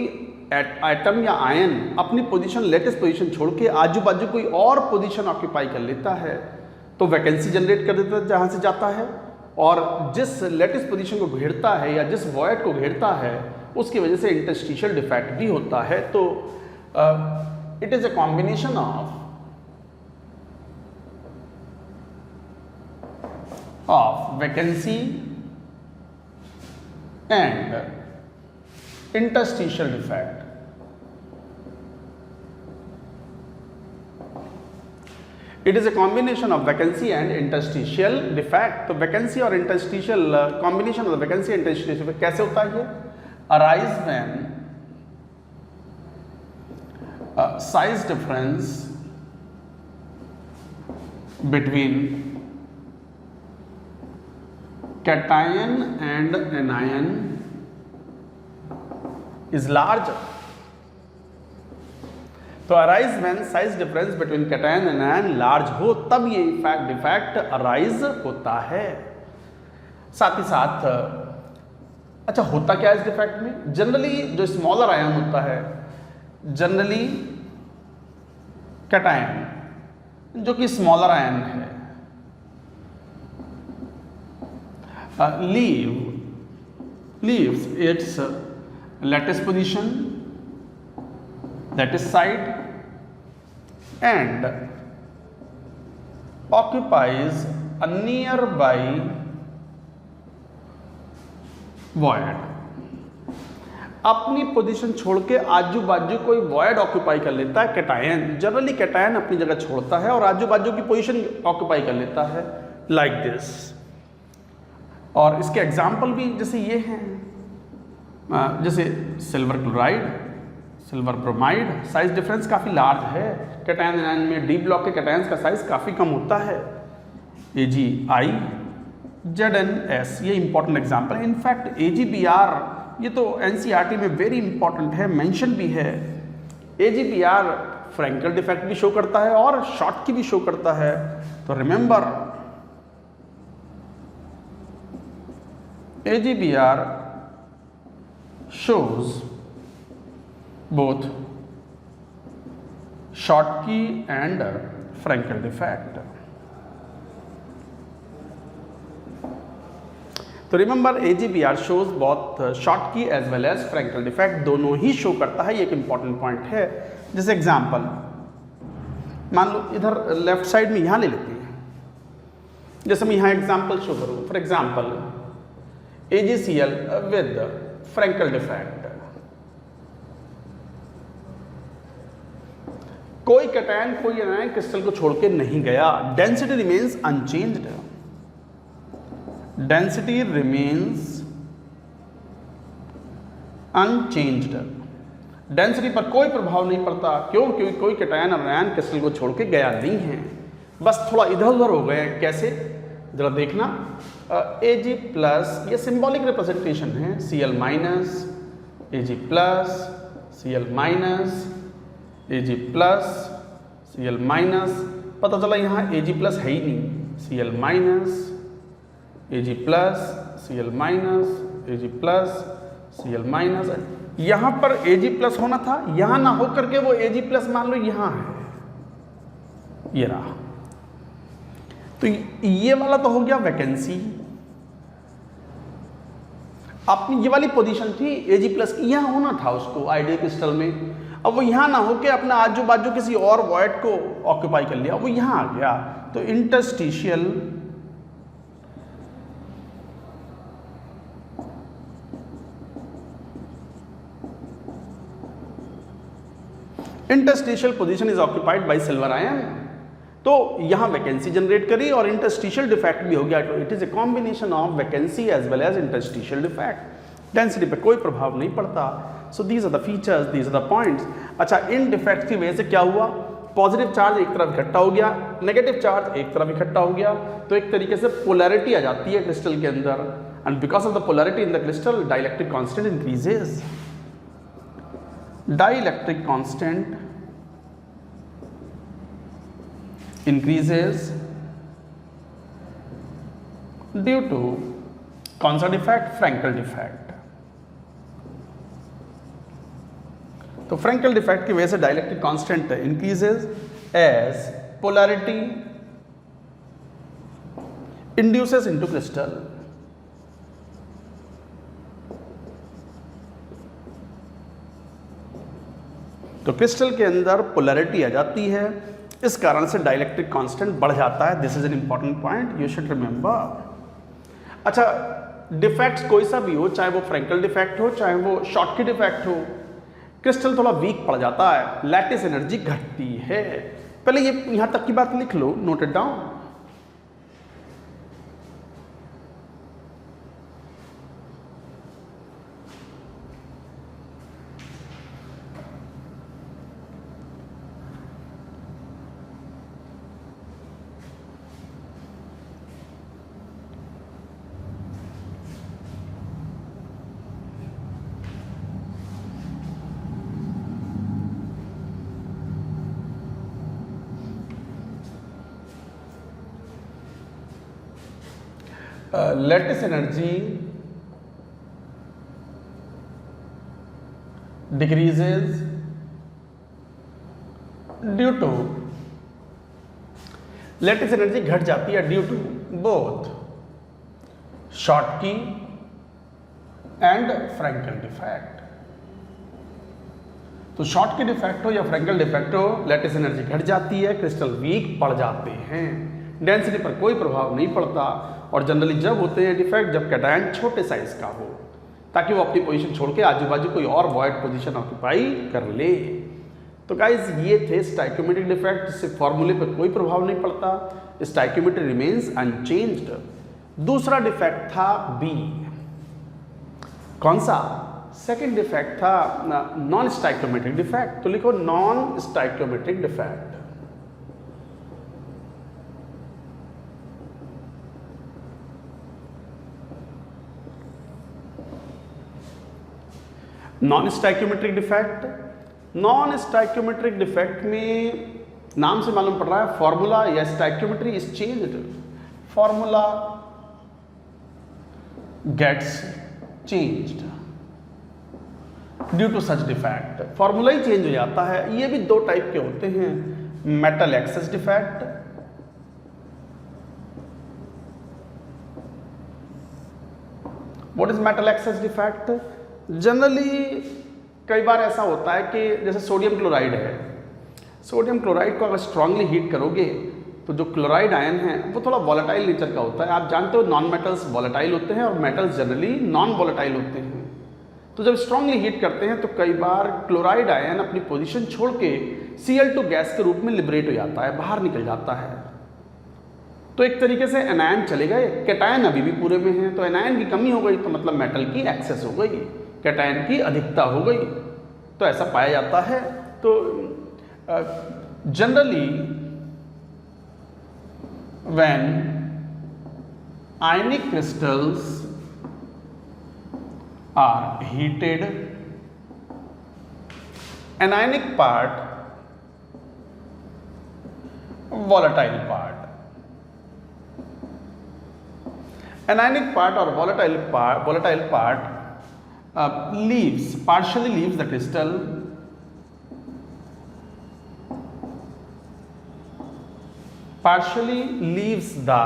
एटम या आयन अपनी पोजीशन, लेटेस्ट पोजीशन छोड़ के आजू बाजू कोई और पोजीशन ऑक्यूपाई कर लेता है, तो वैकेंसी जनरेट कर देता है जहाँ से जाता है, और जिस लेटेस्ट पोजीशन को घेरता है या जिस वॉइड को घेरता है उसकी वजह से इंटरस्टिशियल डिफेक्ट भी होता है। तो it is a combination of vacancy and interstitial defect. It is a combination of vacancy and interstitial defect. तो वैकेंसी और interstitial, combination of vacancy and interstitial defect कैसे होता है? ये arise when size difference between cation and anion is large। तो arise when size difference between cation and anion large हो, तब ये डिफेक्ट arise होता है। साथ ही साथ अच्छा होता क्या है इस डिफेक्ट में? जनरली जो स्मॉलर आयन होता है, जनरली कैटायन, जो कि स्मॉलर आयन है। leaves its lattice position, lattice site, and occupies a nearby void। अपनी पोजीशन छोड़ के आजू बाजू कोई वॉइड ऑक्यूपाई कर लेता है। कैटायन जनरली कैटायन अपनी जगह छोड़ता है और आजू बाजू की पोजीशन ऑक्यूपाई कर लेता है, लाइक दिस। और इसके एग्जाम्पल भी जैसे ये हैं, जैसे silver chloride, silver bromide. Size difference काफ़ी लार्ज है कैटायन आयन में। डी ब्लॉक के कैटायंस का साइज काफ़ी कम होता है। AgI, ZnS ये इंपॉर्टेंट एग्जाम्पल है। इनफैक्ट AgBr ये तो NCERT में वेरी इंपॉर्टेंट है, मेंशन भी है। AgBr फ्रैंकल डिफेक्ट भी शो करता है और शॉर्ट की भी शो करता है। तो remember AgBr shows both Schottky and Frankel defect। तो remember AgBr shows both Schottky as well as Frankel defect, दोनों ही शो करता है। ये एक इंपॉर्टेंट पॉइंट है। जैसे एग्जांपल मान लो इधर लेफ्ट साइड में यहां ले लेते हैं। जैसे मैं यहां एग्जांपल शो करूं, for example AgCl with Frankel defect. कोई कैटायन कोई आयन क्रिस्टल को छोड़ के नहीं गया। Density remains unchanged. Density remains unchanged. Density पर कोई प्रभाव नहीं पड़ता। क्यों? क्योंकि कोई कैटायन और आयन क्रिस्टल को छोड़ के गया नहीं है, बस थोड़ा इधर उधर हो गए। कैसे? जरा देखना। Ag प्लस ये सिंबॉलिक रिप्रेजेंटेशन है। Cl minus, Ag plus, Cl minus, Ag plus, Cl minus. पता चला यहाँ Ag प्लस है ही नहीं। Cl minus, Ag plus, Cl minus, Ag plus, Cl minus. यहाँ पर Ag प्लस होना था, यहाँ ना हो करके वो Ag प्लस मान लो यहाँ है, ये रहा। तो ये वाला तो हो गया वैकेंसी। अपनी ये वाली पोजीशन थी Ag प्लस की, यहाँ होना था उसको आइडियल क्रिस्टल में। अब वो यहाँ ना होके अपना आजू बाजू किसी और वॉइड को ऑक्यूपाई कर लिया, वो यहाँ आ गया। तो interstitial position is occupied by silver ion. तो यहां वैकेंसी जनरेट करी और इंटरस्टिशियल डिफेक्ट भी हो गया। तो it is a combination of vacancy as well as interstitial defect. Density पे कोई प्रभाव नहीं पड़ता। So these are the features, these are the points. अच्छा, इन डिफेक्ट की वजह से क्या हुआ? पॉजिटिव चार्ज एक तरफ इकट्ठा हो गया, नेगेटिव चार्ज एक तरफ इकट्ठा हो गया। तो एक तरीके से पोलैरिटी आ जाती है क्रिस्टल के अंदर। And because of the polarity in the crystal, dielectric constant increases. Dielectric constant increases due to कौन सा डिफेक्ट? Frenkel defect. तो फ्रैंकल डिफेक्ट की वजह से dielectric constant increases as polarity induces into crystal. तो क्रिस्टल के अंदर पोलैरिटी आ जाती है, इस कारण से डाइलेक्ट्रिक कांस्टेंट बढ़ जाता है। This is an important point, you should remember. अच्छा, डिफेक्ट्स कोई सा भी हो, चाहे वो फ्रैंकल डिफेक्ट हो, चाहे वो शॉटकी डिफेक्ट हो, क्रिस्टल थोड़ा वीक पड़ जाता है, लैटिस एनर्जी घटती है। पहले ये यहां तक की बात लिख लो, note it down. lattice energy decreases due to lattice energy घट जाती है due to both Schottky and Frenkel defect. तो शॉर्टकी डिफेक्ट हो या फ्रैंकल डिफेक्ट हो, लैटिस एनर्जी घट जाती है, क्रिस्टल वीक पड़ जाते हैं, डेंसिटी पर कोई प्रभाव नहीं पड़ता। और जनरली जब होते हैं डिफेक्ट, जब कैटायन छोटे साइज का हो, ताकि वो अपनी पोजीशन छोड़ के आजू बाजू कोई और वॉइड पोजीशन ऑक्यूपाई कर ले। तो गाइज ये थे स्टाइक्योमेट्रिक डिफेक्ट, जिससे फॉर्मूले पर कोई प्रभाव नहीं पड़ता, स्टाइक्योमेट्री रिमेन्स अनचेंज्ड। दूसरा डिफेक्ट था बी, कौन सा? सेकेंड डिफेक्ट था नॉन स्टाइक्योमेट्रिक डिफेक्ट। तो लिखो non stoichiometric defect. Non stoichiometric defect, non stoichiometric defect में नाम से मालूम पड़ रहा है फॉर्मूला या stoichiometry is changed, formula gets changed due to such defect. Formula ही चेंज हो जाता है। ये भी दो टाइप के होते हैं, metal excess defect what is metal excess defect? Generally कई बार ऐसा होता है कि जैसे सोडियम क्लोराइड है, सोडियम क्लोराइड को अगर स्ट्रांगली हीट करोगे तो जो क्लोराइड आयन है वो थोड़ा वॉलेटाइल नेचर का होता है। आप जानते हो नॉन मेटल्स वॉलेटाइल होते हैं और मेटल्स जनरली नॉन वॉलेटाइल होते हैं। तो जब स्ट्रांगली हीट करते हैं तो कई बार क्लोराइड आयन अपनी पोजीशन छोड़ के Cl2 गैस के रूप में लिबरेट हो जाता है, बाहर निकल जाता है। तो एक तरीके से एनायन चले गए, कैटायन अभी भी पूरे में है। तो एनायन की कमी हो गई तो मतलब मेटल की एक्सेस हो गई, कैटायन की अधिकता हो गई, तो ऐसा पाया जाता है। तो generally when ionic crystals are heated, anionic part, volatile part, anionic part or volatile part partially leaves the crystal, partially leaves the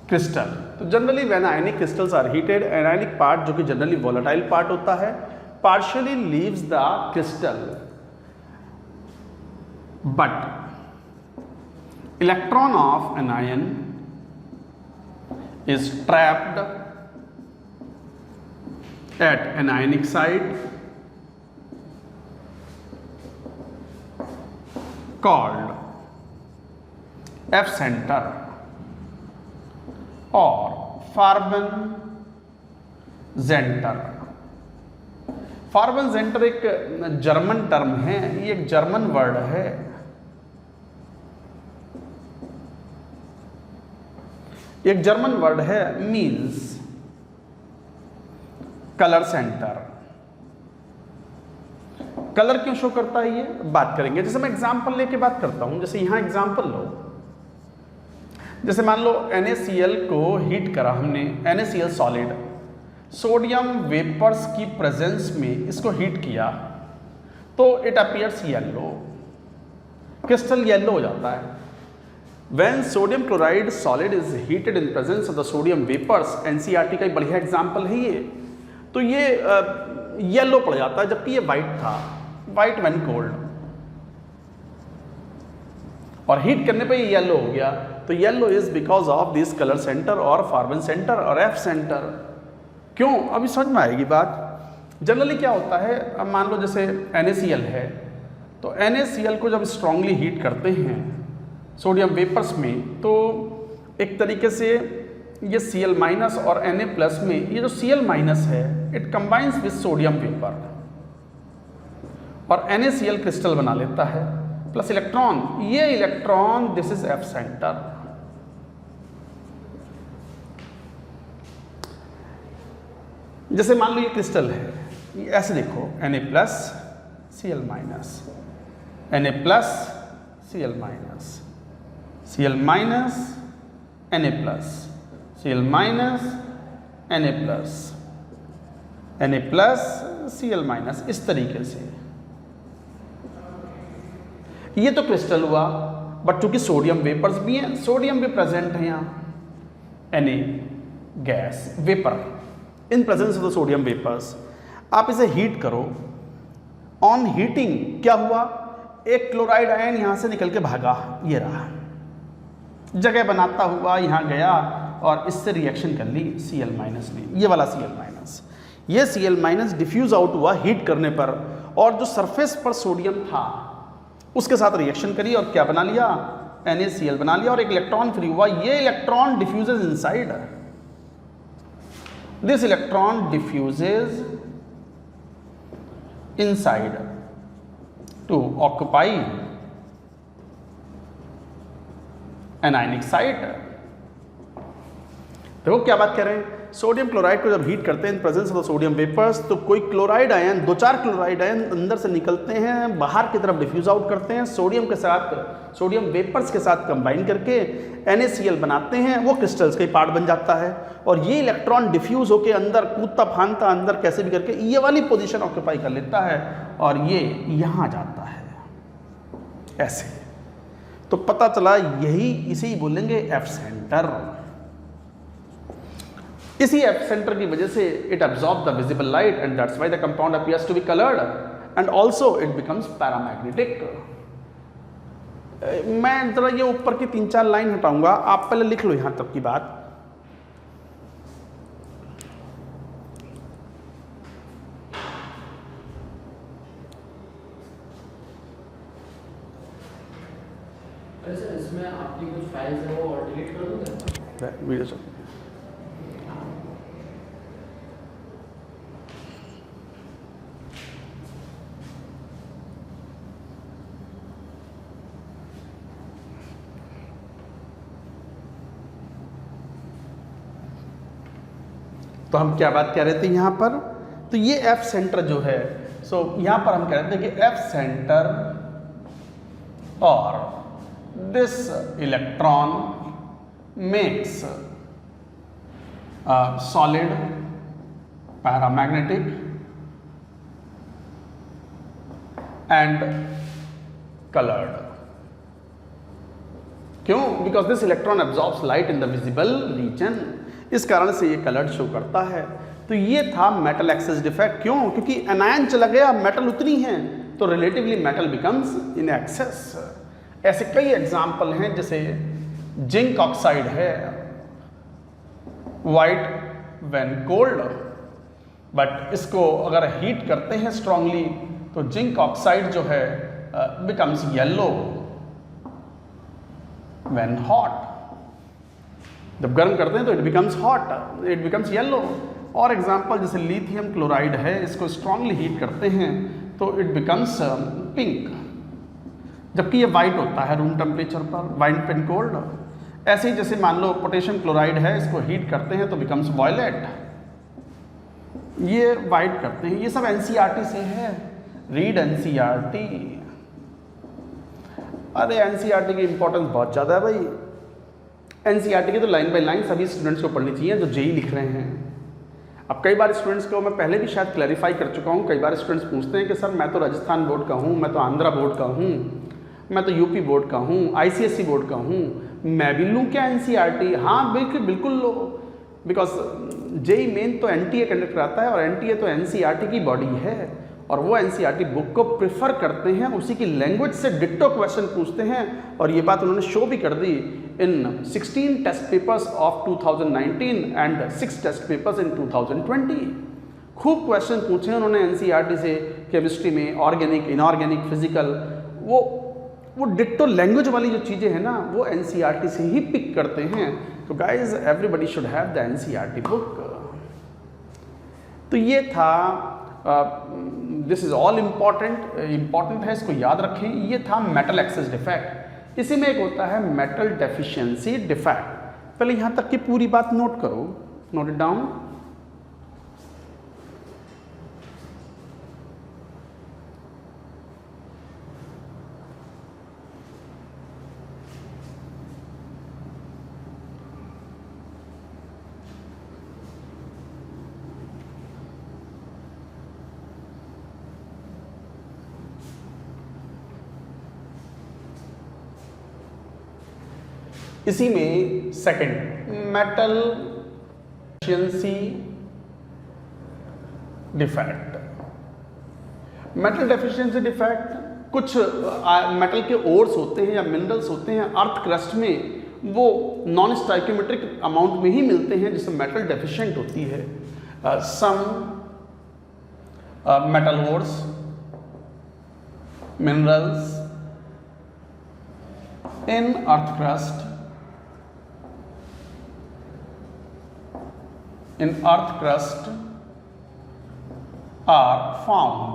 crystal. तो generally when ionic crystals are heated, anionic part जो कि generally volatile part होता है, partially leaves the crystal, but electron of an ion is trapped at an ionic site called F centre और फार्बन जेंटर। फार्बन जेंटर एक German term है, ये एक जर्मन वर्ड है। एक जर्मन वर्ड है, मीन्स कलर सेंटर। कलर क्यों शो करता है ये बात करेंगे। जैसे मैं एग्जांपल लेके बात करता हूं, जैसे यहां एग्जांपल लो, जैसे मान लो NaCl को हीट करा हमने, NaCl सॉलिड, सोडियम वेपर्स की प्रेजेंस में इसको हीट किया तो it appears yellow, crystal yellow हो जाता है। When sodium chloride solid is heated in presence of the sodium vapours, NCERT का एक बढ़िया एग्जाम्पल है ये, तो ये येलो पड़ जाता है, जबकि ये वाइट था, वाइट व्हेन कोल्ड, और हीट करने पे ये येलो हो गया। तो yellow is because of this colour centre और फार्बन सेंटर और एफ सेंटर। क्यों, अभी समझ में आएगी बात। जनरली क्या होता है, अब मान लो जैसे NaCl है, तो NaCl को जब स्ट्रांगली हीट करते हैं सोडियम वेपर्स में, तो एक तरीके से ये Cl- और Na+ में ये जो Cl- है it combines with sodium vapour और NaCl क्रिस्टल बना लेता है प्लस इलेक्ट्रॉन, ये electron this is F centre. जैसे मान लो ये क्रिस्टल है, ये ऐसे देखो Na+, Cl-, Na+, Cl-, Cl-, Na+, Cl-, Na+, Na+, Cl-, इस तरीके से। ये तो क्रिस्टल हुआ, बट चूंकि सोडियम वेपर्स भी हैं, सोडियम भी प्रेजेंट है यहाँ, Na gas vapour in presence of the sodium vapours. आप इसे हीट करो, ऑन हीटिंग क्या हुआ, एक क्लोराइड आयन यहां से निकल के भागा, ये रहा, जगह बनाता हुआ यहां गया और इससे रिएक्शन कर ली Cl- ने, ये वाला Cl-, ये Cl- डिफ्यूज आउट हुआ हीट करने पर, और जो सरफेस पर सोडियम था उसके साथ रिएक्शन करी और क्या बना लिया, NaCl बना लिया, और एक इलेक्ट्रॉन फ्री हुआ। ये electron diffuses inside, this electron diffuses inside to occupy an ionic site। देखो क्या बात कर रहे हैं, सोडियम क्लोराइड को जब हीट करते हैं in presence of sodium vapours, तो कोई क्लोराइड आयन, 2-4 क्लोराइड आयन अंदर से निकलते हैं, बाहर की तरफ डिफ्यूज आउट करते हैं, सोडियम के साथ, सोडियम वेपर्स के साथ कंबाइन करके NaCl बनाते हैं, वो क्रिस्टल्स का ही पार्ट बन जाता है, और ये इलेक्ट्रॉन डिफ्यूज होके अंदर कूदता फांदता अंदर कैसे भी करके ये वाली पोजीशन ऑक्यूपाई कर लेता है और ये यहाँ जाता है ऐसे। तो पता चला यही, इसे ही बोलेंगे एफ सेंटर। इसी एफ सेंटर की वजह से it absorb the visible light and that's why the compound appears to be coloured and also it becomes paramagnetic. मैं जरा ये ऊपर की 3-4 लाइन हटाऊंगा, आप पहले लिख लो यहां तक की बात। सर इसमें आपकी कुछ फाइल्स है वो और डिलीट कर दोगे वीडियो से। तो हम क्या बात कर रहे थे यहाँ पर, तो ये एफ सेंटर जो है, सो यहाँ पर हम कह रहे थे कि एफ सेंटर और this electron makes solid paramagnetic and coloured. क्यों? Because this electron absorbs light in the visible region, इस कारण से ये कलर्ड शो करता है। तो ये था मेटल एक्सेस डिफेक्ट। क्यों? क्योंकि एनायन चला गया, मेटल उतनी है, तो relatively metal becomes in excess. ऐसे कई एग्जाम्पल हैं, जैसे जिंक ऑक्साइड है वाइट व्हेन कोल्ड, बट इसको अगर हीट करते हैं स्ट्रांगली तो जिंक ऑक्साइड जो है बिकम्स येलो व्हेन हॉट। जब गर्म करते हैं तो it becomes hot, it becomes yellow. और एग्जाम्पल जैसे लिथियम क्लोराइड है, इसको स्ट्रांगली हीट करते हैं तो इट बिकम्स पिंक, जबकि ये वाइट होता है रूम टेम्परेचर पर, वाइट पेन कोल्ड। ऐसे ही जैसे मान लो पोटेशियम क्लोराइड है, इसको हीट करते हैं तो बिकम्स वॉयलेट, ये वाइट करते हैं। ये सब एनसीईआरटी से है, रीड एनसीईआरटी। अरे एनसीईआरटी की इंपॉर्टेंस बहुत ज़्यादा है भाई। एनसीईआरटी की तो लाइन बाय लाइन सभी स्टूडेंट्स को पढ़नी चाहिए जो जेई लिख रहे हैं। अब कई बार स्टूडेंट्स को मैं पहले भी शायद क्लैरिफाई कर चुका हूँ, कई बार स्टूडेंट्स पूछते हैं कि सर मैं तो राजस्थान बोर्ड का हूँ, मैं तो आंध्रा बोर्ड का हूँ, मैं तो यूपी बोर्ड का हूँ, आईसीएसई बोर्ड का हूँ, मैं भी लूँ क्या एनसीईआरटी? हाँ बिल्कुल बिल्कुल लो, बिकॉज जेई मेन तो एनटीए कंडक्ट कराता है और एनटीए तो एनसीईआरटी की बॉडी है और वो एनसीईआरटी बुक को प्रेफर करते हैं, उसी की लैंग्वेज से डिट्टो क्वेश्चन पूछते हैं। और ये बात उन्होंने शो भी कर दी in 16 test papers of 2019 and 6 test papers in 2020। खूब क्वेश्चन पूछे उन्होंने एनसीईआरटी से, केमिस्ट्री में, ऑर्गेनिक, इनऑर्गेनिक, फिजिकल। वो डिट्टो लैंग्वेज वाली जो चीज़ें हैं ना, वो एनसीईआरटी से ही पिक करते हैं। तो guys everybody should have the NCERT book. तो ये था, दिस इज ऑल इम्पॉर्टेंट है, इसको याद रखें। ये था मेटल एक्सेस डिफेक्ट। इसी में एक होता है मेटल डेफिशिएंसी डिफेक्ट। पहले यहाँ तक की पूरी बात नोट करो, नोट इट डाउन। इसी में second metal deficiency defect. Metal deficiency defect, कुछ मेटल के ओर्स होते हैं या मिनरल्स होते हैं अर्थ क्रस्ट में, वो नॉन स्टाइक्योमेट्रिक अमाउंट में ही मिलते हैं जिसमें मेटल डेफिशिएंट होती है। Some metal ores minerals in earth crust are found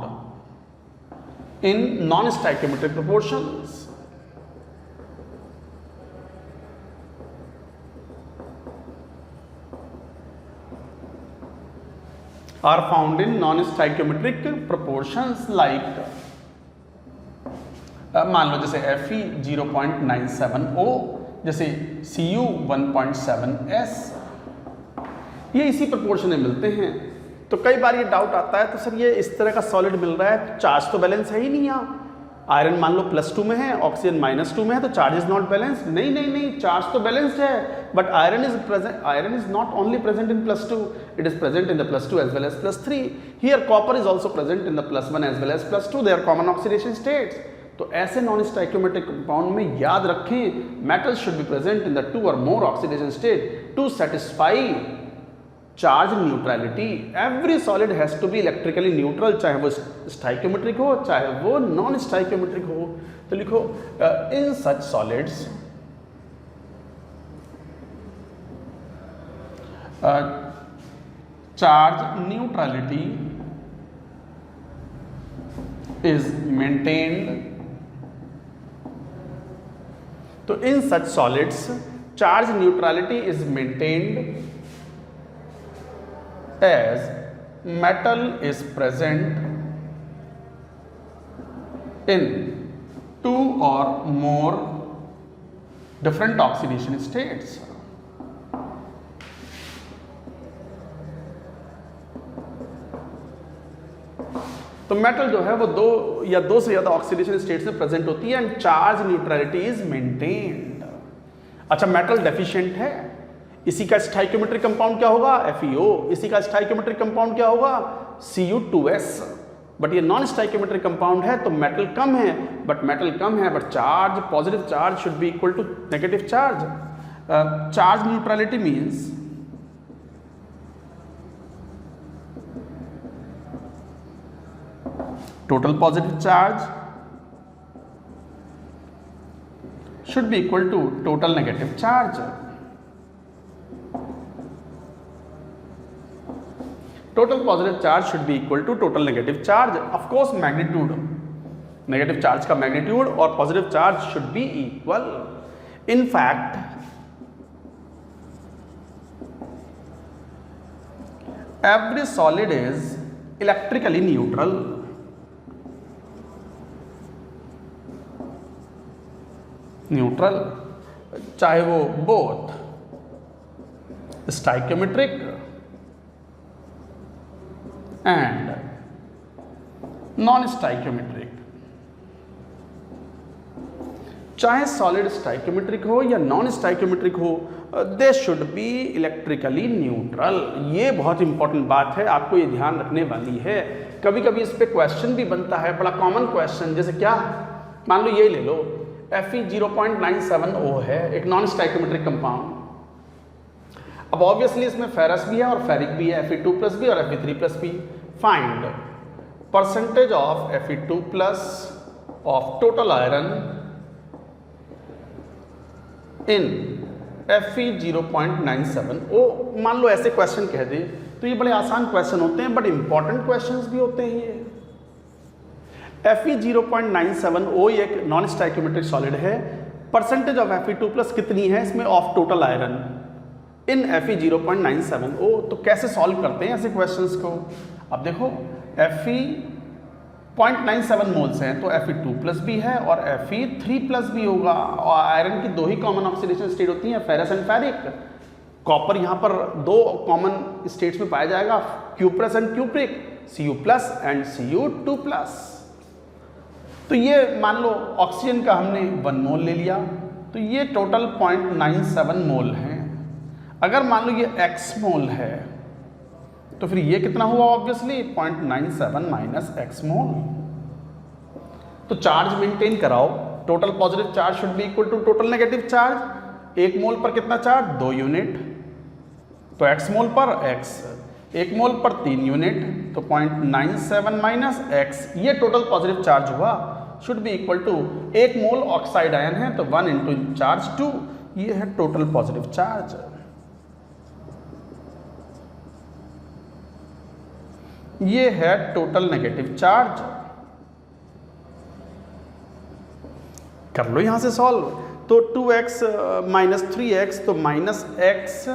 in non-stoichiometric proportions. Are found in non-stoichiometric proportions like मान लो जैसे Fe0.97O, जैसे Cu 1.7S, ये इसी प्रोपोर्शन में मिलते हैं। तो कई बार ये डाउट आता है, तो सर ये इस तरह का सॉलिड मिल रहा है, चार्ज तो बैलेंस है ही नहीं यहाँ। आयरन मान लो +2 में है, ऑक्सीजन -2 में है, तो चार्ज इज नॉट बैलेंस्ड। नहीं नहीं नहीं, चार्ज तो बैलेंस्ड है, but iron is present, iron is not only present in +2, it is present in the +2 as well as +3। Here copper is also present in the +1 as well as +2, they are common oxidation states. तो ऐसे non stoichiometric compound में याद रखें, metal should be present in the 2 or more oxidation state to satisfy charge neutrality. Every solid has to be electrically neutral, चाहे वो stoichiometric हो चाहे वो नॉन स्टाइक्योमेट्रिक हो। तो लिखो in such solids charge neutrality is maintained। तो in such solids charge neutrality is maintained as metal is present in 2 or more different oxidation states। तो मेटल जो है वो 2 या 2 से ज्यादा ऑक्सीडेशन स्टेट्स में प्रेजेंट होती है and charge neutrality is maintained. अच्छा, मेटल डेफिशिएंट है, इसी का स्टाइक्योमेट्रिक कंपाउंड क्या होगा? FeO। इसी का स्टाइक्योमेट्रिक कंपाउंड क्या होगा? Cu2S। बट ये नॉन स्टाइक्योमेट्रिक कंपाउंड है, तो मेटल कम है, but charge, positive charge should be equal to negative charge. Charge neutrality means total positive charge should be equal to total negative charge। total positive charge should be equal to total negative charge। of course magnitude, negative charge का magnitude और positive charge should be equal। in fact every solid is electrically neutral। Neutral, चाहे वो both stoichiometric and non stoichiometric, चाहे solid stoichiometric हो या non stoichiometric हो, they should be electrically neutral. ये बहुत इंपॉर्टेंट बात है, आपको ये ध्यान रखने वाली है। कभी कभी इस पे क्वेश्चन भी बनता है, बड़ा कॉमन क्वेश्चन, जैसे क्या, मान लो ये ले लो, Fe0.97O है, एक नॉन स्टाइक्योमेट्रिक कंपाउंड। अब ऑब्वियसली इसमें फेरस भी है और फेरिक भी है, Fe2+ भी और Fe3+ भी। Find percentage of Fe2+ of total iron in Fe0.97O। मान लो ऐसे क्वेश्चन कह दे तो ये बड़े आसान क्वेश्चन होते हैं, बट इंपॉर्टेंट क्वेश्चंस भी होते हैं ये। Fe0.97O एक नॉन स्टाइक्योमेट्रिक सॉलिड है, परसेंटेज ऑफ Fe2+ कितनी है इसमें of total iron in Fe0.97O। तो कैसे सॉल्व करते हैं ऐसे क्वेश्चंस को? अब देखो Fe0.97 मोल्स हैं, तो Fe2+ भी है और Fe3+ भी होगा, और आयरन की 2 ही कॉमन ऑक्सीडेशन स्टेट होती हैं, फेरस एंड फेरिक। कॉपर यहाँ पर 2 कॉमन स्टेट्स में पाया जाएगा, Q+ and Cupric, Cu+ and Cu2+। तो ये मान लो ऑक्सीजन का हमने 1 मोल ले लिया, तो ये टोटल 0.97 मोल है। अगर मान लो ये x मोल है तो फिर ये कितना हुआ, ऑब्वियसली 0.97 माइनस x मोल। तो चार्ज मेंटेन कराओ, total positive charge should be equal to total negative charge. 1 mole पर कितना चार्ज, 2 यूनिट, तो x मोल पर x, 1 मोल पर 3 यूनिट, तो 0.97 माइनस x, ये टोटल पॉजिटिव चार्ज हुआ, should be equal to 1 mole oxide ion है तो 1 इंटू चार्ज 2, ये है टोटल पॉजिटिव चार्ज। ये है टोटल नेगेटिव चार्ज। कर लो यहां से सॉल्व, तो 2x माइनस 3x, तो माइनस x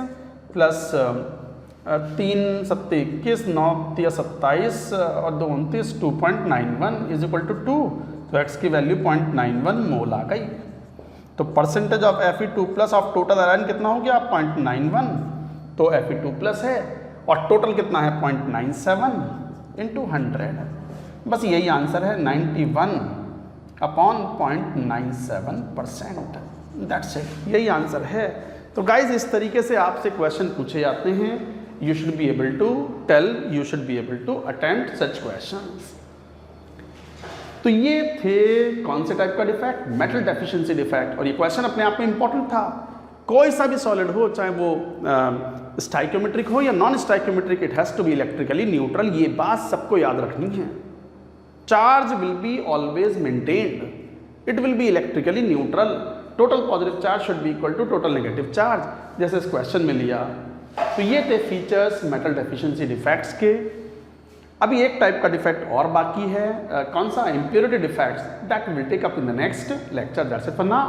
प्लस 3 सत्ते 21, 9 तिया 27 और 2 29, 2.91 इज इक्वल टू 2, तो x की वैल्यू 0.91 मोल आ गई। तो percentage of Fe2 plus of total iron कितना हो गया, 0.91, तो Fe2 प्लस है और टोटल कितना है 0.97 इंटू 100, बस यही आंसर है 91 अपॉन 0.97%, दैट्स इट, यही आंसर है। तो गाइज इस तरीके से आपसे क्वेश्चन पूछे जाते हैं, you should be able to tell, you should be able to attempt such questions. तो ये थे कौन से टाइप का डिफेक्ट, मेटल डेफिशिएंसी डिफेक्ट, और ये क्वेश्चन अपने आप में इंपॉर्टेंट था। कोई सा भी सॉलिड हो, चाहे वो स्टाइक्योमेट्रिक हो या non stoichiometric, it has to be electrically neutral, ये बात सबको याद रखनी है। Charge will be always maintained, it will be electrically neutral, total positive charge should be equal to total negative charge, जैसे इस क्वेश्चन में लिया। तो ये थे फीचर्स मेटल डेफिशिएंसी डिफेक्ट्स के। अभी एक टाइप का डिफेक्ट और बाकी है, कौन सा, impurity defects, that will take up in the next lecture, that's it for now.